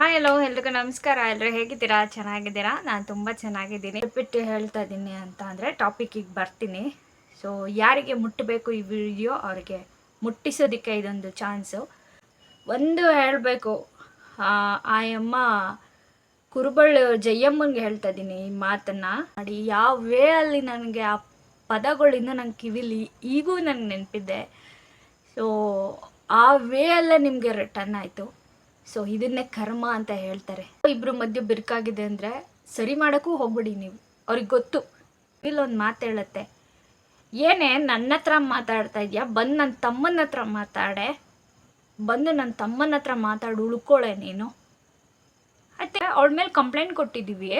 Hi hello ಎಲ್ರಿಗೂ ನಮಸ್ಕಾರ. ಎಲ್ಲರೂ ಹೇಗಿದ್ದೀರಾ? ಚೆನ್ನಾಗಿದ್ದೀರಾ? ನಾನು ತುಂಬ ಚೆನ್ನಾಗಿದ್ದೀನಿ. ಬಿಟ್ಟು ಹೇಳ್ತಾ ಇದ್ದೀನಿ ಅಂತ ಅಂದರೆ ಟಾಪಿಕ್ಕಿಗೆ ಬರ್ತೀನಿ. ಸೊ ಯಾರಿಗೆ ಮುಟ್ಟಬೇಕು ಈ ವಿಡಿಯೋ ಅವರಿಗೆ ಮುಟ್ಟಿಸೋದಕ್ಕೆ ಇದೊಂದು ಚಾನ್ಸು. ಒಂದು ಹೇಳಬೇಕು, ಆಯಮ್ಮ ಕುರುಬಳ್ಳಿ ಜಯಮ್ಮನಿಗೆ ಹೇಳ್ತಾ ಇದ್ದೀನಿ ಈ ಮಾತನ್ನು ಮಾಡಿ. ಯಾವ ವೇ ಅಲ್ಲಿ ನನಗೆ ಆ ಪದಗಳು ಇನ್ನೂ ನನ್ನ ಕಿವಿಲಿ ಈಗೂ ನನಗೆ ನೆನಪಿದ್ದೆ. ಸೊ ಆ ವೇ ಅಲ್ಲೇ ನಿಮಗೆ ರಿಟರ್ನ್ ಆಯಿತು. ಸೊ ಇದನ್ನೇ ಕರ್ಮ ಅಂತ ಹೇಳ್ತಾರೆ. ಇಬ್ಬರು ಮಧ್ಯೆ ಬಿರುಕಾಗಿದೆ ಅಂದರೆ ಸರಿ ಮಾಡೋಕ್ಕೂ ಹೋಗ್ಬಿಡಿ ನೀವು. ಅವ್ರಿಗೆ ಗೊತ್ತು. ಇಲ್ಲೊಂದು ಮಾತು ಹೇಳುತ್ತೆ, ಏನೇ ನನ್ನ ಹತ್ರ ಮಾತಾಡ್ತಾ ಇದೆಯಾ, ಬಂದು ನನ್ನ ತಮ್ಮನ ಹತ್ರ ಮಾತಾಡೆ, ಬಂದು ನನ್ನ ತಮ್ಮನ ಹತ್ರ ಮಾತಾಡಿ ಉಳ್ಕೊಳ್ಳೆ ನೀನು. ಮತ್ತು ಅವಳ ಮೇಲೆ ಕಂಪ್ಲೇಂಟ್ ಕೊಟ್ಟಿದ್ದೀವಿ.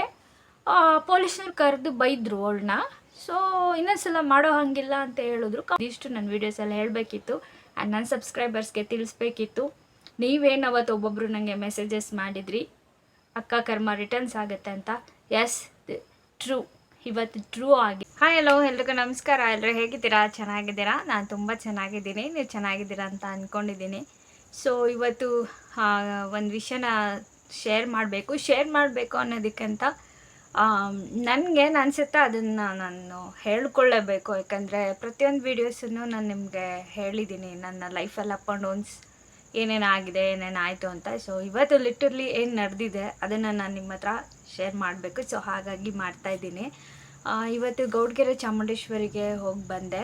ಪೊಲೀಸ್ನವ್ರು ಕರೆದು ಬೈದರು ಅವಳನ್ನ. ಸೊ ಇನ್ನೊಂದ್ಸಲ ಮಾಡೋ ಹಾಗಿಲ್ಲ ಅಂತ ಹೇಳಿದ್ರು. ಇದಿಷ್ಟು ನನ್ನ ವೀಡಿಯೋಸಲ್ಲಿ ಹೇಳಬೇಕಿತ್ತು. ಆ್ಯಂಡ್ ನನ್ನ ಸಬ್ಸ್ಕ್ರೈಬರ್ಸ್ಗೆ ತಿಳಿಸ್ಬೇಕಿತ್ತು. ನೀವೇನು ಅವತ್ತು ಒಬ್ಬೊಬ್ಬರು ನನಗೆ ಮೆಸೇಜಸ್ ಮಾಡಿದ್ರಿ, ಅಕ್ಕ ಕರ್ಮ ರಿಟರ್ನ್ಸ್ ಆಗುತ್ತೆ ಅಂತ. ಎಸ್, ಟ್ರೂ, ಇವತ್ತು ಟ್ರೂ ಆಗಿ. ಹಾಯ್ ಹಲೋ ಎಲ್ರಿಗೂ ನಮಸ್ಕಾರ. ಎಲ್ಲರೂ ಹೇಗಿದ್ದೀರಾ? ಚೆನ್ನಾಗಿದ್ದೀರಾ? ನಾನು ತುಂಬ ಚೆನ್ನಾಗಿದ್ದೀನಿ. ನೀವು ಚೆನ್ನಾಗಿದ್ದೀರಾ ಅಂತ ಅಂದ್ಕೊಂಡಿದ್ದೀನಿ. ಸೊ ಇವತ್ತು ಒಂದು ವಿಷಯನ ಶೇರ್ ಮಾಡಬೇಕು ಅನ್ನೋದಕ್ಕಿಂತ ನನಗೇನು ಅನಿಸುತ್ತೆ ಅದನ್ನು ನಾನು ಹೇಳ್ಕೊಳ್ಳೇಬೇಕು. ಯಾಕಂದರೆ ಪ್ರತಿಯೊಂದು ವೀಡಿಯೋಸನ್ನು ನಾನು ನಿಮಗೆ ಹೇಳಿದ್ದೀನಿ ನನ್ನ ಲೈಫಲ್ಲಿ ಅಪ್ ಆ್ಯಂಡ್ ಡೌನ್ಸ್ ಏನೇನಾಗಿದೆ, ಏನೇನಾಯಿತು ಅಂತ. ಸೊ ಇವತ್ತು ಲಿಟ್ರಲಿ ಏನು ನಡೆದಿದೆ ಅದನ್ನು ನಾನು ನಿಮ್ಮ ಹತ್ರ ಶೇರ್ ಮಾಡಬೇಕು. ಸೊ ಹಾಗಾಗಿ ಮಾಡ್ತಾಯಿದ್ದೀನಿ. ಇವತ್ತು ಗೌಡ್ಗೆರೆ ಚಾಮುಂಡೇಶ್ವರಿಗೆ ಹೋಗಿ ಬಂದೆ.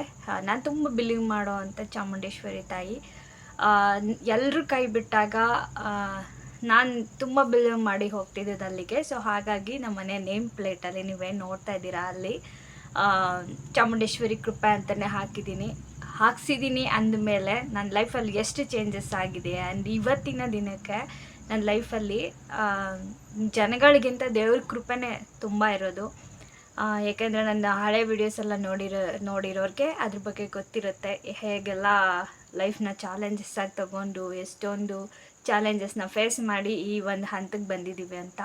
ನಾನು ತುಂಬ ಬಿಲೀವ್ ಮಾಡೋ ಅಂಥ ಚಾಮುಂಡೇಶ್ವರಿ ತಾಯಿ. ಎಲ್ಲರೂ ಕೈ ಬಿಟ್ಟಾಗ ನಾನು ತುಂಬ ಬಿಲೀವ್ ಮಾಡಿ ಹೋಗ್ತಿದ್ದೆ ಅಲ್ಲಿಗೆ. ಸೊ ಹಾಗಾಗಿ ನಮ್ಮ ಮನೆ ನೇಮ್ ಪ್ಲೇಟಲ್ಲಿ ನೀವೇನು ನೋಡ್ತಾ ಇದ್ದೀರಾ ಅಲ್ಲಿ ಚಾಮುಂಡೇಶ್ವರಿ ಕೃಪೆ ಅಂತಲೇ ಹಾಕ್ಸಿದ್ದೀನಿ. ಅಂದಮೇಲೆ ನನ್ನ ಲೈಫಲ್ಲಿ ಎಷ್ಟು ಚೇಂಜಸ್ ಆಗಿದೆ. ಆ್ಯಂಡ್ ಇವತ್ತಿನ ದಿನಕ್ಕೆ ನನ್ನ ಲೈಫಲ್ಲಿ ಜನಗಳಿಗಿಂತ ದೇವ್ರ ಕೃಪೆನೇ ತುಂಬ ಇರೋದು. ಏಕೆಂದರೆ ನನ್ನ ಹಳೆ ವೀಡಿಯೋಸ್ ಎಲ್ಲ ನೋಡಿರೋರಿಗೆ ಅದ್ರ ಬಗ್ಗೆ ಗೊತ್ತಿರುತ್ತೆ, ಹೇಗೆಲ್ಲ ಲೈಫ್ನ ಚಾಲೆಂಜಸ್ ಆಗಿ ತಗೊಂಡು ಎಷ್ಟೊಂದು ಚಾಲೆಂಜಸ್ನ ಫೇಸ್ ಮಾಡಿ ಈ ಒಂದು ಹಂತಕ್ಕೆ ಬಂದಿದ್ದೀವಿ ಅಂತ.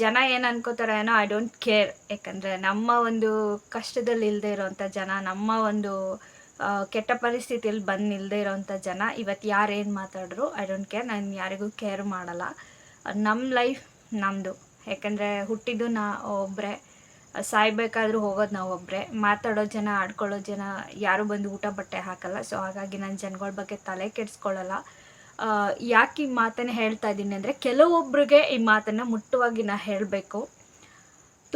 ಜನ ಏನು ಅನ್ಕೋತಾರೆ ಏನೋ, ಐ ಡೋಂಟ್ ಕೇರ್. ಯಾಕಂದರೆ ನಮ್ಮ ಒಂದು ಕಷ್ಟದಲ್ಲಿ ಇಲ್ಲದೆ ಇರೋವಂಥ ಜನ, ನಮ್ಮ ಒಂದು ಕೆಟ್ಟ ಪರಿಸ್ಥಿತಿಯಲ್ಲಿ ಬಂದು ನಿಲ್ಲದೆ ಇರೋವಂಥ ಜನ ಇವತ್ತು ಯಾರೇನು ಮಾತಾಡಿದ್ರು ಐ ಡೋಂಟ್ ಕೇರ್. ನಾನು ಯಾರಿಗೂ ಕೇರ್ ಮಾಡಲ್ಲ. ನಮ್ಮ ಲೈಫ್ ನಮ್ಮದು. ಯಾಕಂದರೆ ಹುಟ್ಟಿದ್ದು ಒಬ್ಬರೇ, ಸಾಯ್ಬೇಕಾದ್ರೂ ಹೋಗೋದು ನಾವು ಒಬ್ಬರೇ. ಮಾತಾಡೋ ಜನ, ಆಡ್ಕೊಳ್ಳೋ ಜನ ಯಾರೂ ಬಂದು ಊಟ ಬಟ್ಟೆ ಹಾಕಲ್ಲ. ಸೊ ಹಾಗಾಗಿ ನಾನು ಜನಗಳ ಬಗ್ಗೆ ತಲೆ ಕೆಡಿಸ್ಕೊಳ್ಳಲ್ಲ. ಯಾಕೆ ಈ ಮಾತನ್ನು ಹೇಳ್ತಾ ಇದ್ದೀನಿ ಅಂದರೆ, ಕೆಲವೊಬ್ಬರಿಗೆ ಈ ಮಾತನ್ನು ಮುಟ್ಟುವಾಗಿ ನಾನು ಹೇಳಬೇಕು.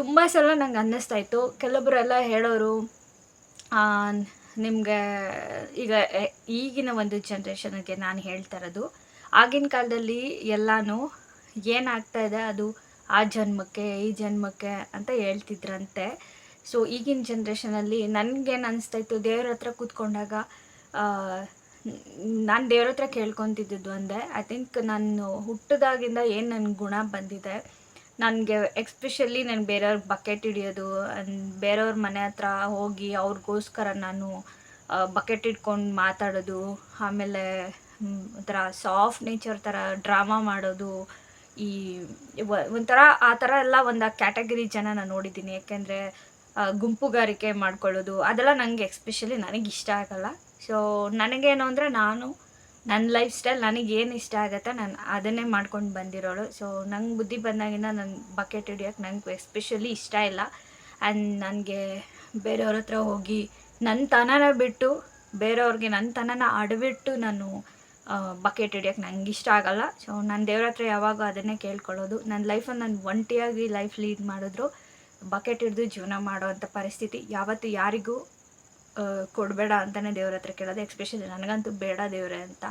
ತುಂಬ ಸಲ ನಂಗೆ ಅನ್ನಿಸ್ತಾಯಿತ್ತು, ಕೆಲವೊಬ್ಬರೆಲ್ಲ ಹೇಳೋರು ನಿಮಗೆ ಈಗಿನ ಒಂದು ಜನ್ರೇಷನ್ಗೆ ನಾನು ಹೇಳ್ತಾ ಇರೋದು, ಆಗಿನ ಕಾಲದಲ್ಲಿ ಎಲ್ಲನೂ ಏನಾಗ್ತಾಯಿದೆ ಅದು ಆ ಜನ್ಮಕ್ಕೆ ಈ ಜನ್ಮಕ್ಕೆ ಅಂತ ಹೇಳ್ತಿದ್ರಂತೆ. ಸೊ ಈಗಿನ ಜನ್ರೇಷನಲ್ಲಿ ನನಗೇನು ಅನಿಸ್ತಾಯಿತ್ತು, ದೇವ್ರ ಹತ್ರ ಕೂತ್ಕೊಂಡಾಗ ನಾನು ದೇವ್ರ ಹತ್ರ ಕೇಳ್ಕೊತಿದ್ದು ಒಂದೇ. ಐ ಥಿಂಕ್ ನಾನು ಹುಟ್ಟಿದಾಗಿಂದ ಏನು ನನ್ನ ಗುಣ ಬಂದಿದೆ, ನನಗೆ ಎಕ್ಸ್ಪೆಷಲಿ ನಾನು ಬೇರೆಯವ್ರಿಗೆ ಬಕೆಟ್ ಹಿಡಿಯೋದು, ಬೇರೆಯವ್ರ ಮನೆ ಹತ್ರ ಹೋಗಿ ಅವ್ರಿಗೋಸ್ಕರ ನಾನು ಬಕೆಟ್ ಇಟ್ಕೊಂಡು ಮಾತಾಡೋದು, ಆಮೇಲೆ ಒಂಥರ ಸಾಫ್ಟ್ ನೇಚರ್ ಥರ ಡ್ರಾಮಾ ಮಾಡೋದು, ಈ ಒಂಥರ ಆ ಥರ ಎಲ್ಲ ಒಂದು ಕ್ಯಾಟಗರಿ ಜನ ನಾನು ನೋಡಿದ್ದೀನಿ. ಯಾಕೆಂದರೆ ಗುಂಪುಗಾರಿಕೆ ಮಾಡ್ಕೊಳ್ಳೋದು ಅದೆಲ್ಲ ನನಗೆ ಎಕ್ಸ್ಪೆಷಲಿ ನನಗೆ ಇಷ್ಟ ಆಗಲ್ಲ. ಸೊ ನನಗೇನು ಅಂದರೆ, ನಾನು ನನ್ನ ಲೈಫ್ ಸ್ಟೈಲ್ ನನಗೇನು ಇಷ್ಟ ಆಗುತ್ತೆ ನಾನು ಅದನ್ನೇ ಮಾಡ್ಕೊಂಡು ಬಂದಿರೋಳು. ಸೊ ನಂಗೆ ಬುದ್ಧಿ ಬಂದಾಗಿಂದ ನನ್ನ ಬಕೆಟ್ ಹಿಡಿಯೋಕ್ಕೆ ನಂಗೆ ಎಸ್ಪೆಷಲಿ ಇಷ್ಟ ಇಲ್ಲ. ಆ್ಯಂಡ್ ನನಗೆ ಬೇರೆಯವ್ರ ಹತ್ರ ಹೋಗಿ ನನ್ನ ತನನ ಬಿಟ್ಟು ಬೇರೆಯವ್ರಿಗೆ ನನ್ನ ತನನ ಅಡವಿಟ್ಟು ನಾನು ಬಕೆಟ್ ಹಿಡಿಯೋಕ್ಕೆ ನಂಗೆ ಇಷ್ಟ ಆಗಲ್ಲ. ಸೊ ನಾನು ದೇವ್ರ ಹತ್ರ ಯಾವಾಗ ಅದನ್ನೇ ಕೇಳ್ಕೊಳ್ಳೋದು. ನನ್ನ ಲೈಫಲ್ಲಿ ನಾನು ಒಂಟಿಯಾಗಿ ಲೈಫ್ ಲೀಡ್ ಮಾಡಿದ್ರು ಬಕೆಟ್ ಹಿಡಿದು ಜೀವನ ಮಾಡೋವಂಥ ಪರಿಸ್ಥಿತಿ ಯಾವತ್ತೂ ಯಾರಿಗೂ ಕೊಡಬೇಡ ಅಂತಲೇ ದೇವ್ರ ಹತ್ರ ಕೇಳೋದು. ಎಕ್ಸ್ಪೆಷಲಿ ನನಗಂತೂ ಬೇಡ ದೇವ್ರೆ ಅಂತ.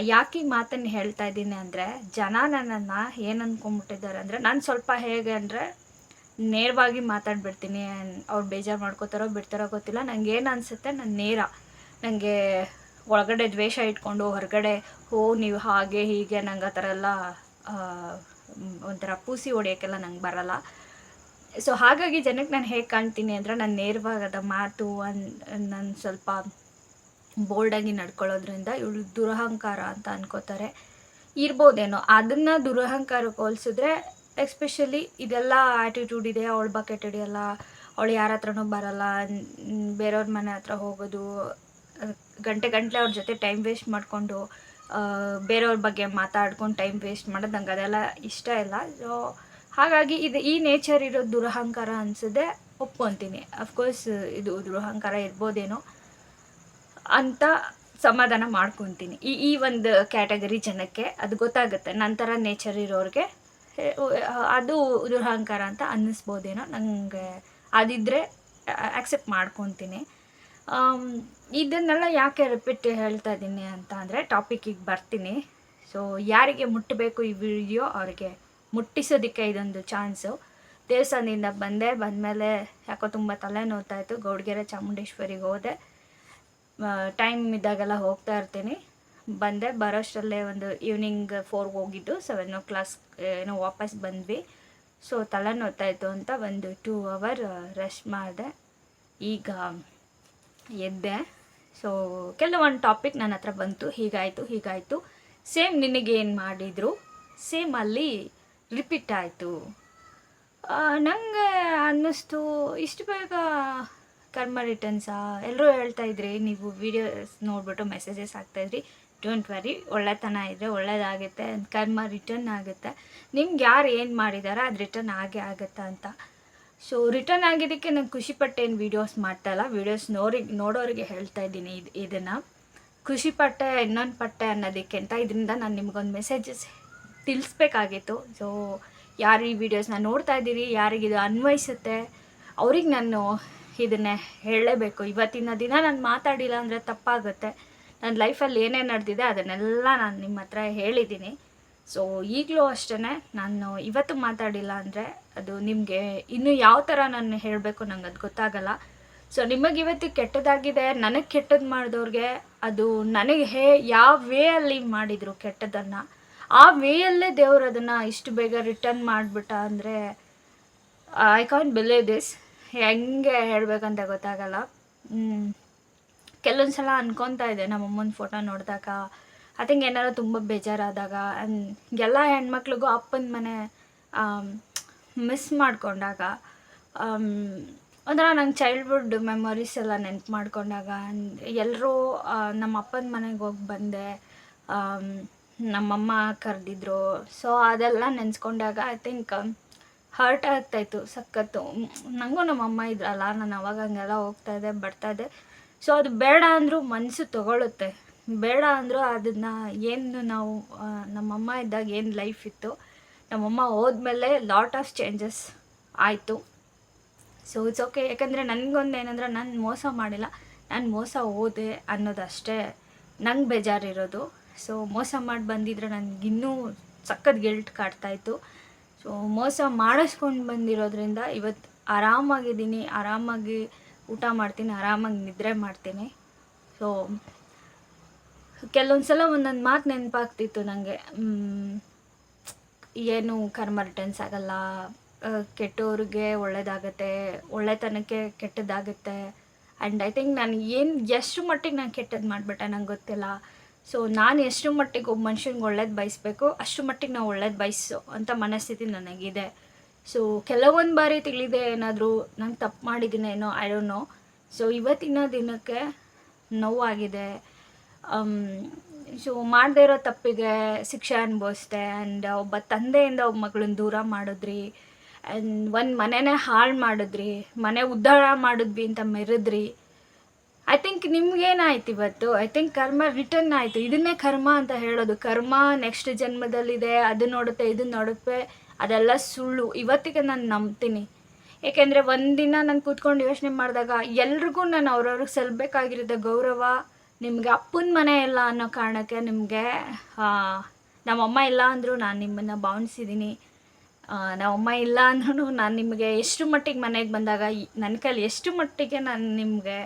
ಯಾಕೆ ಈ ಮಾತನ್ನು ಹೇಳ್ತಾ ಇದ್ದೀನಿ ಅಂದರೆ, ಜನ ನನ್ನನ್ನು ಏನು ಅಂದ್ಕೊಂಬಿಟ್ಟಿದ್ದಾರೆ ಅಂದರೆ, ನಾನು ಸ್ವಲ್ಪ ಹೇಗೆ ಅಂದರೆ ನೇರವಾಗಿ ಮಾತಾಡ್ಬಿಡ್ತೀನಿ. ಅವ್ರು ಬೇಜಾರು ಮಾಡ್ಕೋತಾರೋ ಬಿಡ್ತಾರೋ ಗೊತ್ತಿಲ್ಲ. ನನಗೆ ಏನು ಅನಿಸುತ್ತೆ ನಾನು ನೇರ, ನನಗೆ ಒಳಗಡೆ ದ್ವೇಷ ಇಟ್ಕೊಂಡು ಹೊರಗಡೆ ನೀವು ಹಾಗೆ ಹೀಗೆ ನಂಗೆ ಆ ಥರ ಎಲ್ಲ ಒಂಥರ ಪೂಸಿ ಹೊಡಿಯೋಕ್ಕೆಲ್ಲ ನಂಗೆ ಬರಲ್ಲ. ಸೊ ಹಾಗಾಗಿ ಜನಕ್ಕೆ ನಾನು ಹೇಗೆ ಕಾಣ್ತೀನಿ ಅಂದರೆ, ನಾನು ನೇರವಾದ ಮಾತು, ನಾನು ಸ್ವಲ್ಪ ಬೋಲ್ಡಾಗಿ ನಡ್ಕೊಳ್ಳೋದ್ರಿಂದ ಇವಳು ದುರಹಂಕಾರ ಅಂತ ಅನ್ಕೋತಾರೆ. ಇರ್ಬೋದೇನೋ, ಅದನ್ನು ದುರಹಂಕಾರಕ್ಕೆ ಹೋಲಿಸಿದ್ರೆ ಎಸ್ಪೆಷಲಿ ಇದೆಲ್ಲ ಆ್ಯಟಿಟ್ಯೂಡ್ ಇದೆ. ಅವಳು ಬಕೆಟ್ ಹಿಡಿಯಲ್ಲ, ಅವಳು ಯಾರ ಹತ್ರನೂ ಬರಲ್ಲ, ಬೇರೆಯವ್ರ ಮನೆ ಹತ್ರ ಹೋಗೋದು, ಗಂಟೆ ಅವ್ರ ಜೊತೆ ಟೈಮ್ ವೇಸ್ಟ್ ಮಾಡಿಕೊಂಡು ಬೇರೆಯವ್ರ ಬಗ್ಗೆ ಮಾತಾಡ್ಕೊಂಡು ಟೈಮ್ ವೇಸ್ಟ್ ಮಾಡೋದು ನಂಗೆ ಅದೆಲ್ಲ ಇಷ್ಟ ಇಲ್ಲ. ಸೊ ಹಾಗಾಗಿ ಈ ನೇಚರ್ ಇರೋದು ದುರಹಂಕಾರ ಅನಿಸದೆ ಒಪ್ಕೊತೀನಿ. ಅಫ್ಕೋರ್ಸ್ ಇದು ದುರಹಂಕಾರ ಇರ್ಬೋದೇನೋ ಅಂತ ಸಮಾಧಾನ ಮಾಡ್ಕೊತೀನಿ. ಈ ಒಂದು ಕ್ಯಾಟಗರಿ ಜನಕ್ಕೆ ಅದು ಗೊತ್ತಾಗುತ್ತೆ. ನಂತರ ನೇಚರ್ ಇರೋರಿಗೆ ಅದು ದುರಹಂಕಾರ ಅಂತ ಅನ್ನಿಸ್ಬೋದೇನೋ. ನನಗೆ ಅದಿದ್ದರೆ ಆಕ್ಸೆಪ್ಟ್ ಮಾಡ್ಕೊತೀನಿ. ಇದನ್ನೆಲ್ಲ ಯಾಕೆ ರಿಪೀಟ್ ಹೇಳ್ತಾ ಇದ್ದೀನಿ ಅಂತ ಅಂದರೆ ಟಾಪಿಕ್ಕಿಗೆ ಬರ್ತೀನಿ. ಸೊ ಯಾರಿಗೆ ಮುಟ್ಟಬೇಕು ಈ ವಿಡಿಯೋ ಅವ್ರಿಗೆ ಮುಟ್ಟಿಸೋದಕ್ಕೆ ಇದೊಂದು ಚಾನ್ಸು. ದೇವಸ್ಥಾನದಿಂದ ಬಂದಮೇಲೆ ಯಾಕೋ ತುಂಬ ತಲೆ ನೋವ್ತಾಯಿತ್ತು. ಗೌಡ್ಗೆರೆ ಚಾಮುಂಡೇಶ್ವರಿಗೆ ಹೋದೆ. ಟೈಮ್ ಇದ್ದಾಗೆಲ್ಲ ಹೋಗ್ತಾ ಇರ್ತೀನಿ. ಬರೋಷ್ಟರಲ್ಲೇ ಒಂದು ಈವ್ನಿಂಗ್ 4 ಹೋಗಿದ್ದು 7 ಏನೋ ವಾಪಸ್ ಬಂದ್ವಿ. ಸೊ ತಲೆ ನೋವ್ತಾಯಿತ್ತು ಅಂತ ಒಂದು 2 hour ರೆಸ್ಟ್ ಮಾಡಿದೆ. ಈಗ ಎದ್ದೆ. ಸೊ ಕೆಲವೊಂದು ಟಾಪಿಕ್ ನನ್ನ ಹತ್ರ ಬಂತು. ಹೀಗಾಯಿತು ಸೇಮ್ ನಿನಗೇನು ಮಾಡಿದರು ಸೇಮ್ ಅಲ್ಲಿ ರಿಪೀಟ್ ಆಯಿತು. ನನಗೆ ಅನ್ನಿಸ್ತು ಇಷ್ಟು ಬೇಗ ಕರ್ಮ ರಿಟರ್ನ್ಸಾ. ಎಲ್ಲರೂ ಹೇಳ್ತಾಯಿದ್ರಿ, ನೀವು ವೀಡಿಯೋಸ್ ನೋಡಿಬಿಟ್ಟು ಮೆಸೇಜಸ್ ಹಾಕ್ತಾಯಿದ್ರಿ, ಡೋಂಟ್ ವರಿ, ಒಳ್ಳೆತನ ಇದ್ದರೆ ಒಳ್ಳೆಯದಾಗುತ್ತೆ, ಕರ್ಮ ರಿಟರ್ನ್ ಆಗುತ್ತೆ, ನಿಮ್ಗೆ ಯಾರು ಏನು ಮಾಡಿದಾರೋ ಅದು ರಿಟರ್ನ್ ಆಗೇ ಆಗುತ್ತೆ ಅಂತ. ಸೊ ರಿಟರ್ನ್ ಆಗಿದ್ದಕ್ಕೆ ನಾನು ಖುಷಿಪಟ್ಟೇನು ವೀಡಿಯೋಸ್ ಮಾಡ್ತಾಯಿಲ್ಲ. ವೀಡಿಯೋಸ್ ನೋಡೋರಿಗೆ ಹೇಳ್ತಾ ಇದ್ದೀನಿ ಇದನ್ನು. ಖುಷಿಪಟ್ಟೆ ಇನ್ನೊಂದು ಪಟ್ಟೆ ಅನ್ನೋದಕ್ಕಿಂತ ಇದರಿಂದ ನಾನು ನಿಮ್ಗೊಂದು ಮೆಸೇಜಸ್ ತಿಳಿಸ್ಬೇಕಾಗಿತ್ತು. ಸೊ ಯಾರು ಈ ವಿಡಿಯೋಸ್ನ ನೋಡ್ತಾ ಇದ್ದೀರಿ, ಯಾರಿಗಿದು ಅನ್ವಯಿಸುತ್ತೆ ಅವ್ರಿಗೆ ನಾನು ಇದನ್ನೇ ಹೇಳಲೇಬೇಕು. ಇವತ್ತಿನ ದಿನ ನಾನು ಮಾತಾಡಿಲ್ಲ ಅಂದರೆ ತಪ್ಪಾಗುತ್ತೆ. ನನ್ನ ಲೈಫಲ್ಲಿ ಏನೇನು ನಡೆದಿದೆ ಅದನ್ನೆಲ್ಲ ನಾನು ನಿಮ್ಮ ಹತ್ರ ಹೇಳಿದ್ದೀನಿ. ಸೊ ಈಗಲೂ ಅಷ್ಟೇ, ನಾನು ಇವತ್ತು ಮಾತಾಡಿಲ್ಲ ಅಂದರೆ ಅದು ನಿಮಗೆ ಇನ್ನೂ ಯಾವ ಥರ ನಾನು ಹೇಳಬೇಕು ನಂಗೆ ಅದು ಗೊತ್ತಾಗಲ್ಲ. ಸೊ ನಿಮಗೆ ಇವತ್ತು ಕೆಟ್ಟದಾಗಿದೆ, ನನಗೆ ಕೆಟ್ಟದ್ದು ಮಾಡಿದವ್ರಿಗೆ ಅದು ನನಗೆ ಯಾವ ವೇಯಲ್ಲಿ ಮಾಡಿದರು ಕೆಟ್ಟದನ್ನು, ಆ ವೇಯಲ್ಲೇ ದೇವರು ಅದನ್ನು ಇಷ್ಟು ಬೇಗ ರಿಟರ್ನ್ ಮಾಡಿಬಿಟ್ಟ ಅಂದರೆ ಐ ಕಾಂಟ್ ಬಿಲೀವ್ ದಿಸ್. ಹೆಂಗೆ ಹೇಳಬೇಕಂತ ಗೊತ್ತಾಗಲ್ಲ. ಕೆಲವೊಂದು ಸಲ ಅನ್ಕೊತಾ ಇದೆ ನಮ್ಮಮ್ಮನ ಫೋಟೋ ನೋಡಿದಾಗ, ಐ ಥಿಂಕ್ ಏನಾರು ತುಂಬ ಬೇಜಾರಾದಾಗ, ಎಲ್ಲ ಹೆಣ್ಮಕ್ಳಿಗೂ ಅಪ್ಪನ ಮನೆ ಮಿಸ್ ಮಾಡಿಕೊಂಡಾಗ, ಒಂಥರ ನಂಗೆ ಚೈಲ್ಡ್ಹುಡ್ ಮೆಮೊರೀಸ್ ಎಲ್ಲ ನೆನ್ಪು ಮಾಡ್ಕೊಂಡಾಗ, ಎಲ್ಲರೂ ನಮ್ಮ ಅಪ್ಪನ ಮನೆಗೆ ಹೋಗಿ ಬಂದೆ, ನಮ್ಮಮ್ಮ ಕರೆದಿದ್ರು. ಸೊ ಅದೆಲ್ಲ ನೆನೆಸ್ಕೊಂಡಾಗ ಐ ಥಿಂಕ್ ಹರ್ಟ್ ಆಗ್ತಾಯಿತ್ತು ಸಖತ್ತು. ನನಗೂ ನಮ್ಮಮ್ಮ ಇದ್ರಲ್ಲ, ನಾನು ಅವಾಗ ಹಂಗೆಲ್ಲ ಹೋಗ್ತಾಯಿದ್ದೆ ಬರ್ತಾಯಿದ್ದೆ. ಸೊ ಅದು ಬೇಡ ಅಂದರೂ ಮನಸ್ಸು ತೊಗೊಳುತ್ತೆ. ಬೇಡ ಅಂದರೂ ಅದನ್ನು ಏನು ನಾವು ನಮ್ಮಮ್ಮ ಇದ್ದಾಗ ಏನು ಲೈಫ್ ಇತ್ತು, ನಮ್ಮಮ್ಮ ಹೋದ್ಮೇಲೆ ಲಾಟ್ ಆಫ್ ಚೇಂಜಸ್ ಆಯಿತು. So it's okay. ಯಾಕಂದರೆ ನನಗೊಂದು ಏನಂದ್ರೆ ನಾನು ಮೋಸ ಮಾಡಿಲ್ಲ, ನಾನು ಮೋಸ ಹೋದೆ ಅನ್ನೋದಷ್ಟೇ ನಂಗೆ ಬೇಜಾರಿರೋದು. ಸೊ ಮೋಸ ಮಾಡಿ ಬಂದಿದ್ರೆ ನನಗಿನ್ನೂ ಸಖತ್ ಗಿಲ್ಟ್ ಕಾಡ್ತಾಯಿತ್ತು. ಸೊ ಮೋಸ ಮಾಡಿಸ್ಕೊಂಡು ಬಂದಿರೋದ್ರಿಂದ ಇವತ್ತು ಆರಾಮಾಗಿದ್ದೀನಿ, ಆರಾಮಾಗಿ ಊಟ ಮಾಡ್ತೀನಿ, ಆರಾಮಾಗಿ ನಿದ್ರೆ ಮಾಡ್ತೀನಿ. ಸೊ ಕೆಲವೊಂದು ಸಲ ಒಂದೊಂದು ಮಾತು ನೆನಪಾಗ್ತಿತ್ತು ನನಗೆ, ಏನು ಕರ್ಮ ರಿಟರ್ನ್ಸ್ ಆಗಲ್ಲ, ಕೆಟ್ಟವ್ರಿಗೆ ಒಳ್ಳೇದಾಗುತ್ತೆ, ಒಳ್ಳೆತನಕ್ಕೆ ಕೆಟ್ಟದ್ದಾಗುತ್ತೆ. ಆ್ಯಂಡ್ ಐ ಥಿಂಕ್ ನಾನು ಎಷ್ಟು ಮಟ್ಟಿಗೆ ನಾನು ಕೆಟ್ಟದ್ದು ಮಾಡಿಬಿಟ್ಟೆ ನಂಗೆ ಗೊತ್ತಿಲ್ಲ. ಸೊ ನಾನು ಎಷ್ಟು ಮಟ್ಟಿಗೆ ಒಬ್ಬ ಮನುಷ್ಯನಿಗೆ ಒಳ್ಳೇದು ಬಯಸಬೇಕು ಅಷ್ಟು ಮಟ್ಟಿಗೆ ನಾವು ಒಳ್ಳೇದು ಬಯಸೋ ಅಂತ ಮನಸ್ಥಿತಿ ನನಗಿದೆ. ಸೊ ಕೆಲವೊಂದು ಬಾರಿ ತಿಳಿದೆ ಏನಾದರೂ ನಂಗೆ ತಪ್ಪು ಮಾಡಿದ್ದೀನೇನೋ, ಐ ಡೋಂಟ್ ನೋ. ಸೊ ಇವತ್ತಿನ ದಿನಕ್ಕೆ ನೋವಾಗಿದೆ. ಸೊ ಮಾಡದೇ ಇರೋ ತಪ್ಪಿಗೆ ಶಿಕ್ಷೆ ಅನುಭವಿಸ್ದೆ. ಆ್ಯಂಡ್ ಒಬ್ಬ ತಂದೆಯಿಂದ ಒಬ್ಬ ಮಗಳನ್ನ ದೂರ ಮಾಡಿದ್ರಿ, ಆ್ಯಂಡ್ ಒಂದು ಮನೆನೇ ಹಾಳು ಮಾಡಿದ್ರಿ, ಮನೆ ಉದ್ಧಾರ ಮಾಡಿದ್ವಿ ಅಂತ ಮೆರೆದ್ರಿ. ಐ ಥಿಂಕ್ ನಿಮ್ಗೇನಾಯ್ತು ಇವತ್ತು, ಐ ಥಿಂಕ್ ಕರ್ಮ ರಿಟರ್ನ್ ಆಯಿತು. ಇದನ್ನೇ ಕರ್ಮ ಅಂತ ಹೇಳೋದು. ಕರ್ಮ ನೆಕ್ಸ್ಟ್ ಜನ್ಮದಲ್ಲಿದೆ, ಅದು ನೋಡುತ್ತೆ, ಇದು ನೋಡುತ್ತೆ, ಅದೆಲ್ಲ ಸುಳ್ಳು. ಇವತ್ತಿಗೆ ನಾನು ನಂಬ್ತೀನಿ. ಏಕೆಂದರೆ ಒಂದಿನ ನಾನು ಕೂತ್ಕೊಂಡು ಯೋಚನೆ ಮಾಡಿದಾಗ ಎಲ್ರಿಗೂ ನಾನು ಅವ್ರವ್ರಿಗೆ ಸಲ್ಲಬೇಕಾಗಿರೋದು ಗೌರವ, ನಿಮಗೆ ಅಪ್ಪನ ಮನೆ ಇಲ್ಲ ಅನ್ನೋ ಕಾರಣಕ್ಕೆ ನಿಮಗೆ ನಮ್ಮಮ್ಮ ಇಲ್ಲ ಅಂದರೂ ನಾನು ನಿಮ್ಮನ್ನು ಭಾವಿಸಿದ್ದೀನಿ. ನಮ್ಮಮ್ಮ ಇಲ್ಲ ಅಂದ್ರೂ ನಾನು ನಿಮಗೆ ಎಷ್ಟು ಮಟ್ಟಿಗೆ ಮನೆಗೆ ಬಂದಾಗ ನನ್ನ ಕೈಲಿ ಎಷ್ಟು ಮಟ್ಟಿಗೆ ನಾನು ನಿಮಗೆ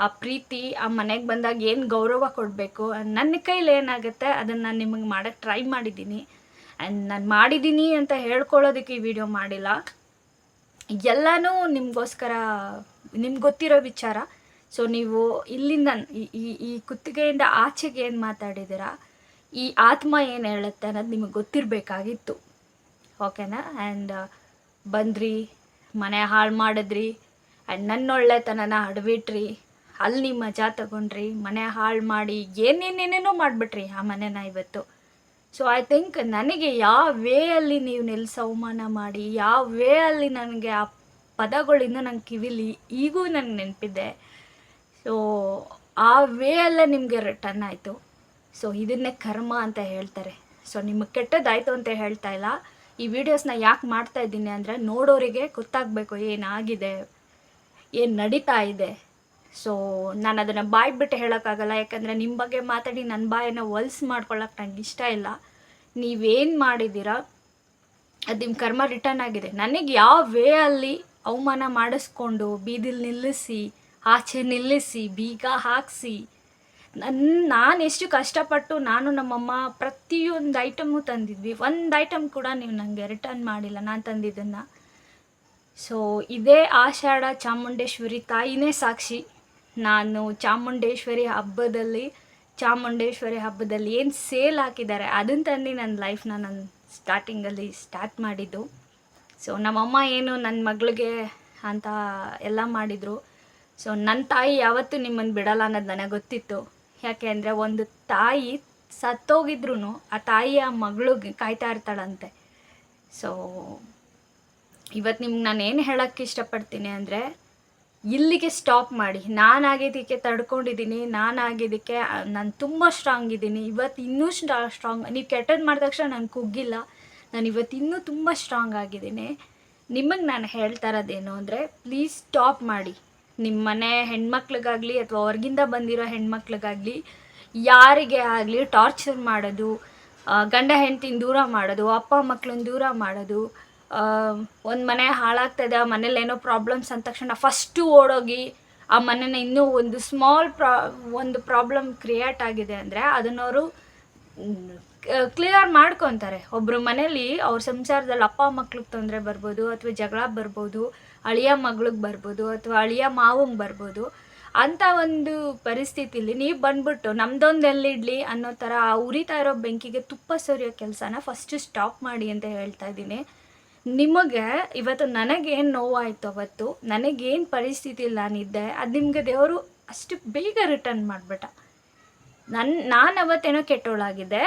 ಆ ಪ್ರೀತಿ, ಆ ಮನೆಗೆ ಬಂದಾಗ ಏನು ಗೌರವ ಕೊಡಬೇಕು, ನನ್ನ ಕೈಲಿ ಏನಾಗುತ್ತೆ ಅದನ್ನು ನಾನು ನಿಮಗೆ ಮಾಡೋಕ್ಕೆ ಟ್ರೈ ಮಾಡಿದ್ದೀನಿ. ಆ್ಯಂಡ್ ನಾನು ಮಾಡಿದ್ದೀನಿ ಅಂತ ಹೇಳ್ಕೊಳ್ಳೋದಕ್ಕೆ ಈ ವಿಡಿಯೋ ಮಾಡಿಲ್ಲ. ಎಲ್ಲನೂ ನಿಮಗೋಸ್ಕರ, ನಿಮ್ಗೆ ಗೊತ್ತಿರೋ ವಿಚಾರ. ಸೊ ನೀವು ಇಲ್ಲಿಂದ ಈ ಕುತ್ತಿಗೆಯಿಂದ ಆಚೆಗೆ ಏನು ಮಾತಾಡಿದ್ದೀರಾ, ಈ ಆತ್ಮ ಏನು ಹೇಳುತ್ತೆ ಅನ್ನೋದು ನಿಮಗೆ ಗೊತ್ತಿರಬೇಕಾಗಿತ್ತು. ಓಕೆನಾ? ಆ್ಯಂಡ್ ಬಂದ್ರಿ, ಮನೆ ಹಾಳು ಮಾಡಿದ್ರಿ, ಆ್ಯಂಡ್ ನನ್ನೊಳ್ಳೆತನನ ಅಡ್ಬಿಟ್ರಿ. ಅಲ್ಲಿ ನೀವು ಮಜಾ ತಗೊಂಡ್ರಿ, ಮನೆ ಹಾಳು ಮಾಡಿ ಏನೇನೇನೇನೋ ಮಾಡಿಬಿಟ್ರಿ ಆ ಮನೆನ ಇವತ್ತು. ಸೊ ಐ ಥಿಂಕ್ ನನಗೆ ಯಾವ ವೇ ಅಲ್ಲಿ ನೀವು ನಿಲ್ಲಿಸಿ ಅವಮಾನ ಮಾಡಿ, ಯಾವ ವೇ ಅಲ್ಲಿ ನನಗೆ ಆ ಪದಗಳಿಂದ ನನ್ನ ಕಿವಿಲಿ ಈಗೂ ನನಗೆ ನೆನಪಿದೆ. ಸೊ ಆ ವೇ ಅಲ್ಲೇ ನಿಮಗೆ ರಿಟರ್ನ್ ಆಯಿತು. ಸೊ ಇದನ್ನೇ ಕರ್ಮ ಅಂತ ಹೇಳ್ತಾರೆ. ಸೊ ನಿಮಗೆ ಕೆಟ್ಟದ್ದಾಯಿತು ಅಂತ ಹೇಳ್ತಾ ಇಲ್ಲ. ಈ ವಿಡಿಯೋಸ್ನ ಯಾಕೆ ಮಾಡ್ತಾ ಇದ್ದೀನಿ ಅಂದರೆ ನೋಡೋರಿಗೆ ಗೊತ್ತಾಗಬೇಕು ಏನಾಗಿದೆ, ಏನು ನಡೀತಾ ಇದೆ. ಸೊ ನಾನು ಅದನ್ನು ಬಾಯಿ ಬಿಟ್ಟು ಹೇಳೋಕ್ಕಾಗಲ್ಲ, ಯಾಕಂದರೆ ನಿಮ್ಮ ಬಗ್ಗೆ ಮಾತಾಡಿ ನನ್ನ ಬಾಯನ್ನು ಹೊಲ್ಸು ಮಾಡ್ಕೊಳ್ಳೋಕೆ ನಂಗೆ ಇಷ್ಟ ಇಲ್ಲ. ನೀವೇನು ಮಾಡಿದ್ದೀರಾ ಅದು ನಿಮ್ಮ ಕರ್ಮ ರಿಟರ್ನ್ ಆಗಿದೆ. ನನಗೆ ಯಾವ ವೇ ಅಲ್ಲಿ ಅವಮಾನ ಮಾಡಿಸ್ಕೊಂಡು ಬೀದಿಲಿ ನಿಲ್ಲಿಸಿ, ಆಚೆ ನಿಲ್ಲಿಸಿ, ಬೀಗ ಹಾಕಿಸಿ, ನಾನು ಎಷ್ಟು ಕಷ್ಟಪಟ್ಟು ನಾನು ನಮ್ಮಮ್ಮ ಪ್ರತಿಯೊಂದು ಐಟಮು ತಂದಿದ್ವಿ, ಒಂದು ಐಟಮ್ ಕೂಡ ನೀವು ನನಗೆ ರಿಟರ್ನ್ ಮಾಡಿಲ್ಲ ನಾನು ತಂದಿದ್ದನ್ನು. ಸೊ ಇದೇ ಆಷಾಢ ಚಾಮುಂಡೇಶ್ವರಿ ತಾಯಿನೇ ಸಾಕ್ಷಿ. ನಾನು ಚಾಮುಂಡೇಶ್ವರಿ ಹಬ್ಬದಲ್ಲಿ ಏನು ಸೇಲ್ ಹಾಕಿದ್ದಾರೆ ಅದನ್ನು ತಂದು ನನ್ನ ಲೈಫ್ನ ನಾನು ಸ್ಟಾರ್ಟಿಂಗಲ್ಲಿ ಸ್ಟಾರ್ಟ್ ಮಾಡಿದ್ದು. ಸೊ ನಮ್ಮಮ್ಮ ಏನು ನನ್ನ ಮಗಳಿಗೆ ಅಂತ ಎಲ್ಲ ಮಾಡಿದರು. ಸೊ ನನ್ನ ತಾಯಿ ಯಾವತ್ತೂ ನಿಮ್ಮನ್ನು ಬಿಡಲ್ಲ ಅನ್ನೋದು ನನಗೆ ಗೊತ್ತಿತ್ತು. ಯಾಕೆ ಅಂದರೆ ಒಂದು ತಾಯಿ ಸತ್ತೋಗಿದ್ರೂ ಆ ತಾಯಿಯ ಮಗಳಿಗೆ ಕಾಯ್ತಾ ಇರ್ತಾಳಂತೆ. ಸೊ ಇವತ್ತು ನಿಮ್ಗೆ ನಾನು ಏನು ಹೇಳೋಕ್ಕೆ ಇಷ್ಟಪಡ್ತೀನಿ ಅಂದರೆ ಇಲ್ಲಿಗೆ ಸ್ಟಾಪ್ ಮಾಡಿ. ನಾನಾಗಿದ್ದಕ್ಕೆ ತಡ್ಕೊಂಡಿದ್ದೀನಿ, ನಾನಾಗಿದ್ದಕ್ಕೆ ನಾನು ತುಂಬ ಸ್ಟ್ರಾಂಗ್ ಇದ್ದೀನಿ. ಇವತ್ತು ಇನ್ನೂ ಸ್ಟ್ರಾಂಗ್. ನೀವು ಕೆಟ್ಟದ್ದು ಮಾಡಿದ ತಕ್ಷಣ ನಾನು ಕುಗ್ಗಿಲ್ಲ, ನಾನು ಇವತ್ತು ಇನ್ನೂ ತುಂಬ ಸ್ಟ್ರಾಂಗ್ ಆಗಿದ್ದೀನಿ. ನಿಮಗೆ ನಾನು ಹೇಳ್ತಾ ಇರೋದೇನು ಅಂದರೆ ಪ್ಲೀಸ್ ಸ್ಟಾಪ್ ಮಾಡಿ. ನಿಮ್ಮ ಮನೆ ಹೆಣ್ಮಕ್ಳಿಗಾಗಲಿ ಅಥವಾ ಹೊರಗಿಂದ ಬಂದಿರೋ ಹೆಣ್ಮಕ್ಳಿಗಾಗಲಿ ಯಾರಿಗೇ ಆಗಲಿ ಟಾರ್ಚರ್ ಮಾಡೋದು, ಗಂಡ ಹೆಂಡ್ತಿನ ದೂರ ಮಾಡೋದು, ಅಪ್ಪ ಮಕ್ಕಳನ್ನ ದೂರ ಮಾಡೋದು, ಒಂದು ಮನೆ ಹಾಳಾಗ್ತದೆ, ಆ ಮನೇಲಿ ಏನೋ ಪ್ರಾಬ್ಲಮ್ಸ್ ಅಂದ ತಕ್ಷಣ ಫಸ್ಟು ಓಡೋಗಿ ಆ ಮನೇನ ಇನ್ನೂ ಒಂದು ಒಂದು ಪ್ರಾಬ್ಲಮ್ ಕ್ರಿಯೇಟ್ ಆಗಿದೆ ಅಂದರೆ ಅದನ್ನವರು ಕ್ಲಿಯರ್ ಮಾಡ್ಕೊತಾರೆ. ಒಬ್ಬರು ಮನೇಲಿ ಅವ್ರ ಸಂಸಾರದಲ್ಲಿ ಅಪ್ಪ ಮಕ್ಳಿಗೆ ತೊಂದರೆ ಬರ್ಬೋದು, ಅಥವಾ ಜಗಳ ಬರ್ಬೋದು, ಅಳಿಯ ಮಗಳಿಗೆ ಬರ್ಬೋದು, ಅಥವಾ ಅಳಿಯ ಮಾವಂಗೆ ಬರ್ಬೋದು. ಅಂಥ ಒಂದು ಪರಿಸ್ಥಿತಿಲಿ ನೀವು ಬಂದ್ಬಿಟ್ಟು ನಮ್ದೊಂದು ಎಲ್ಲಿಡ್ಲಿ ಅನ್ನೋ ಥರ ಆ ಉರಿತಾ ಇರೋ ಬೆಂಕಿಗೆ ತುಪ್ಪ ಸರಿಯೋ ಕೆಲಸನ ಫಸ್ಟು ಸ್ಟಾಪ್ ಮಾಡಿ ಅಂತ ಹೇಳ್ತಾ ಇದ್ದೀನಿ. ನಿಮಗೆ ಇವತ್ತು ನನಗೇನು ನೋವಾಯಿತು, ಅವತ್ತು ನನಗೇನು ಪರಿಸ್ಥಿತಿಲಿ ನಾನಿದ್ದೆ, ಅದು ನಿಮಗೆ ದೇವರು ಅಷ್ಟು ಬೇಗ ರಿಟರ್ನ್ ಮಾಡಿಬಿಟ್ಟ. ನಾನು ಅವತ್ತೇನೋ ಕೆಟ್ಟೋಳಾಗಿದ್ದೆ,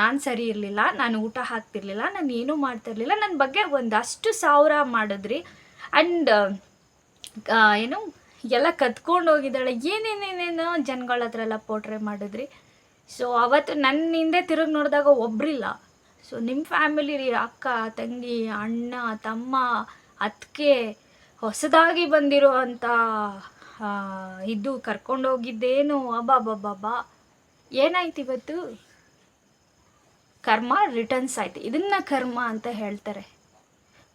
ನಾನು ಸರಿ ಇರಲಿಲ್ಲ, ನಾನು ಊಟ ಹಾಕ್ತಿರ್ಲಿಲ್ಲ, ನಾನು ಏನೂ ಮಾಡ್ತಿರ್ಲಿಲ್ಲ, ನನ್ನ ಬಗ್ಗೆ ಒಂದಷ್ಟು ಸಾವಿರ ಮಾಡಿದ್ರಿ. ಆ್ಯಂಡ್ ಏನು ಎಲ್ಲ ಕತ್ಕೊಂಡು ಹೋಗಿದ್ದಾಳೆ, ಏನೇನೇನೇನೋ ಜನಗಳ ಹತ್ರ ಎಲ್ಲ ಪೋಟ್ರೆ ಮಾಡಿದ್ರಿ. ಸೊ ಅವತ್ತು ನನ್ನ ಹಿಂದೆ ತಿರುಗಿ ನೋಡಿದಾಗ ಒಬ್ಬರಿಲ್ಲ. ಸೊ ನಿಮ್ಮ ಫ್ಯಾಮಿಲಿ ಅಕ್ಕ, ತಂಗಿ, ಅಣ್ಣ, ತಮ್ಮ, ಅತ್ತಿಗೆ, ಹೊಸದಾಗಿ ಬಂದಿರೋ ಅಂಥ ಇದು ಕರ್ಕೊಂಡೋಗಿದ್ದೇನು, ಅಬ್ಬಬ್ಬಬ್ಬಾ ಏನಾಯ್ತು ಇವತ್ತು? ಕರ್ಮ ರಿಟರ್ನ್ಸ್ ಆಯ್ತು. ಇದನ್ನು ಕರ್ಮ ಅಂತ ಹೇಳ್ತಾರೆ.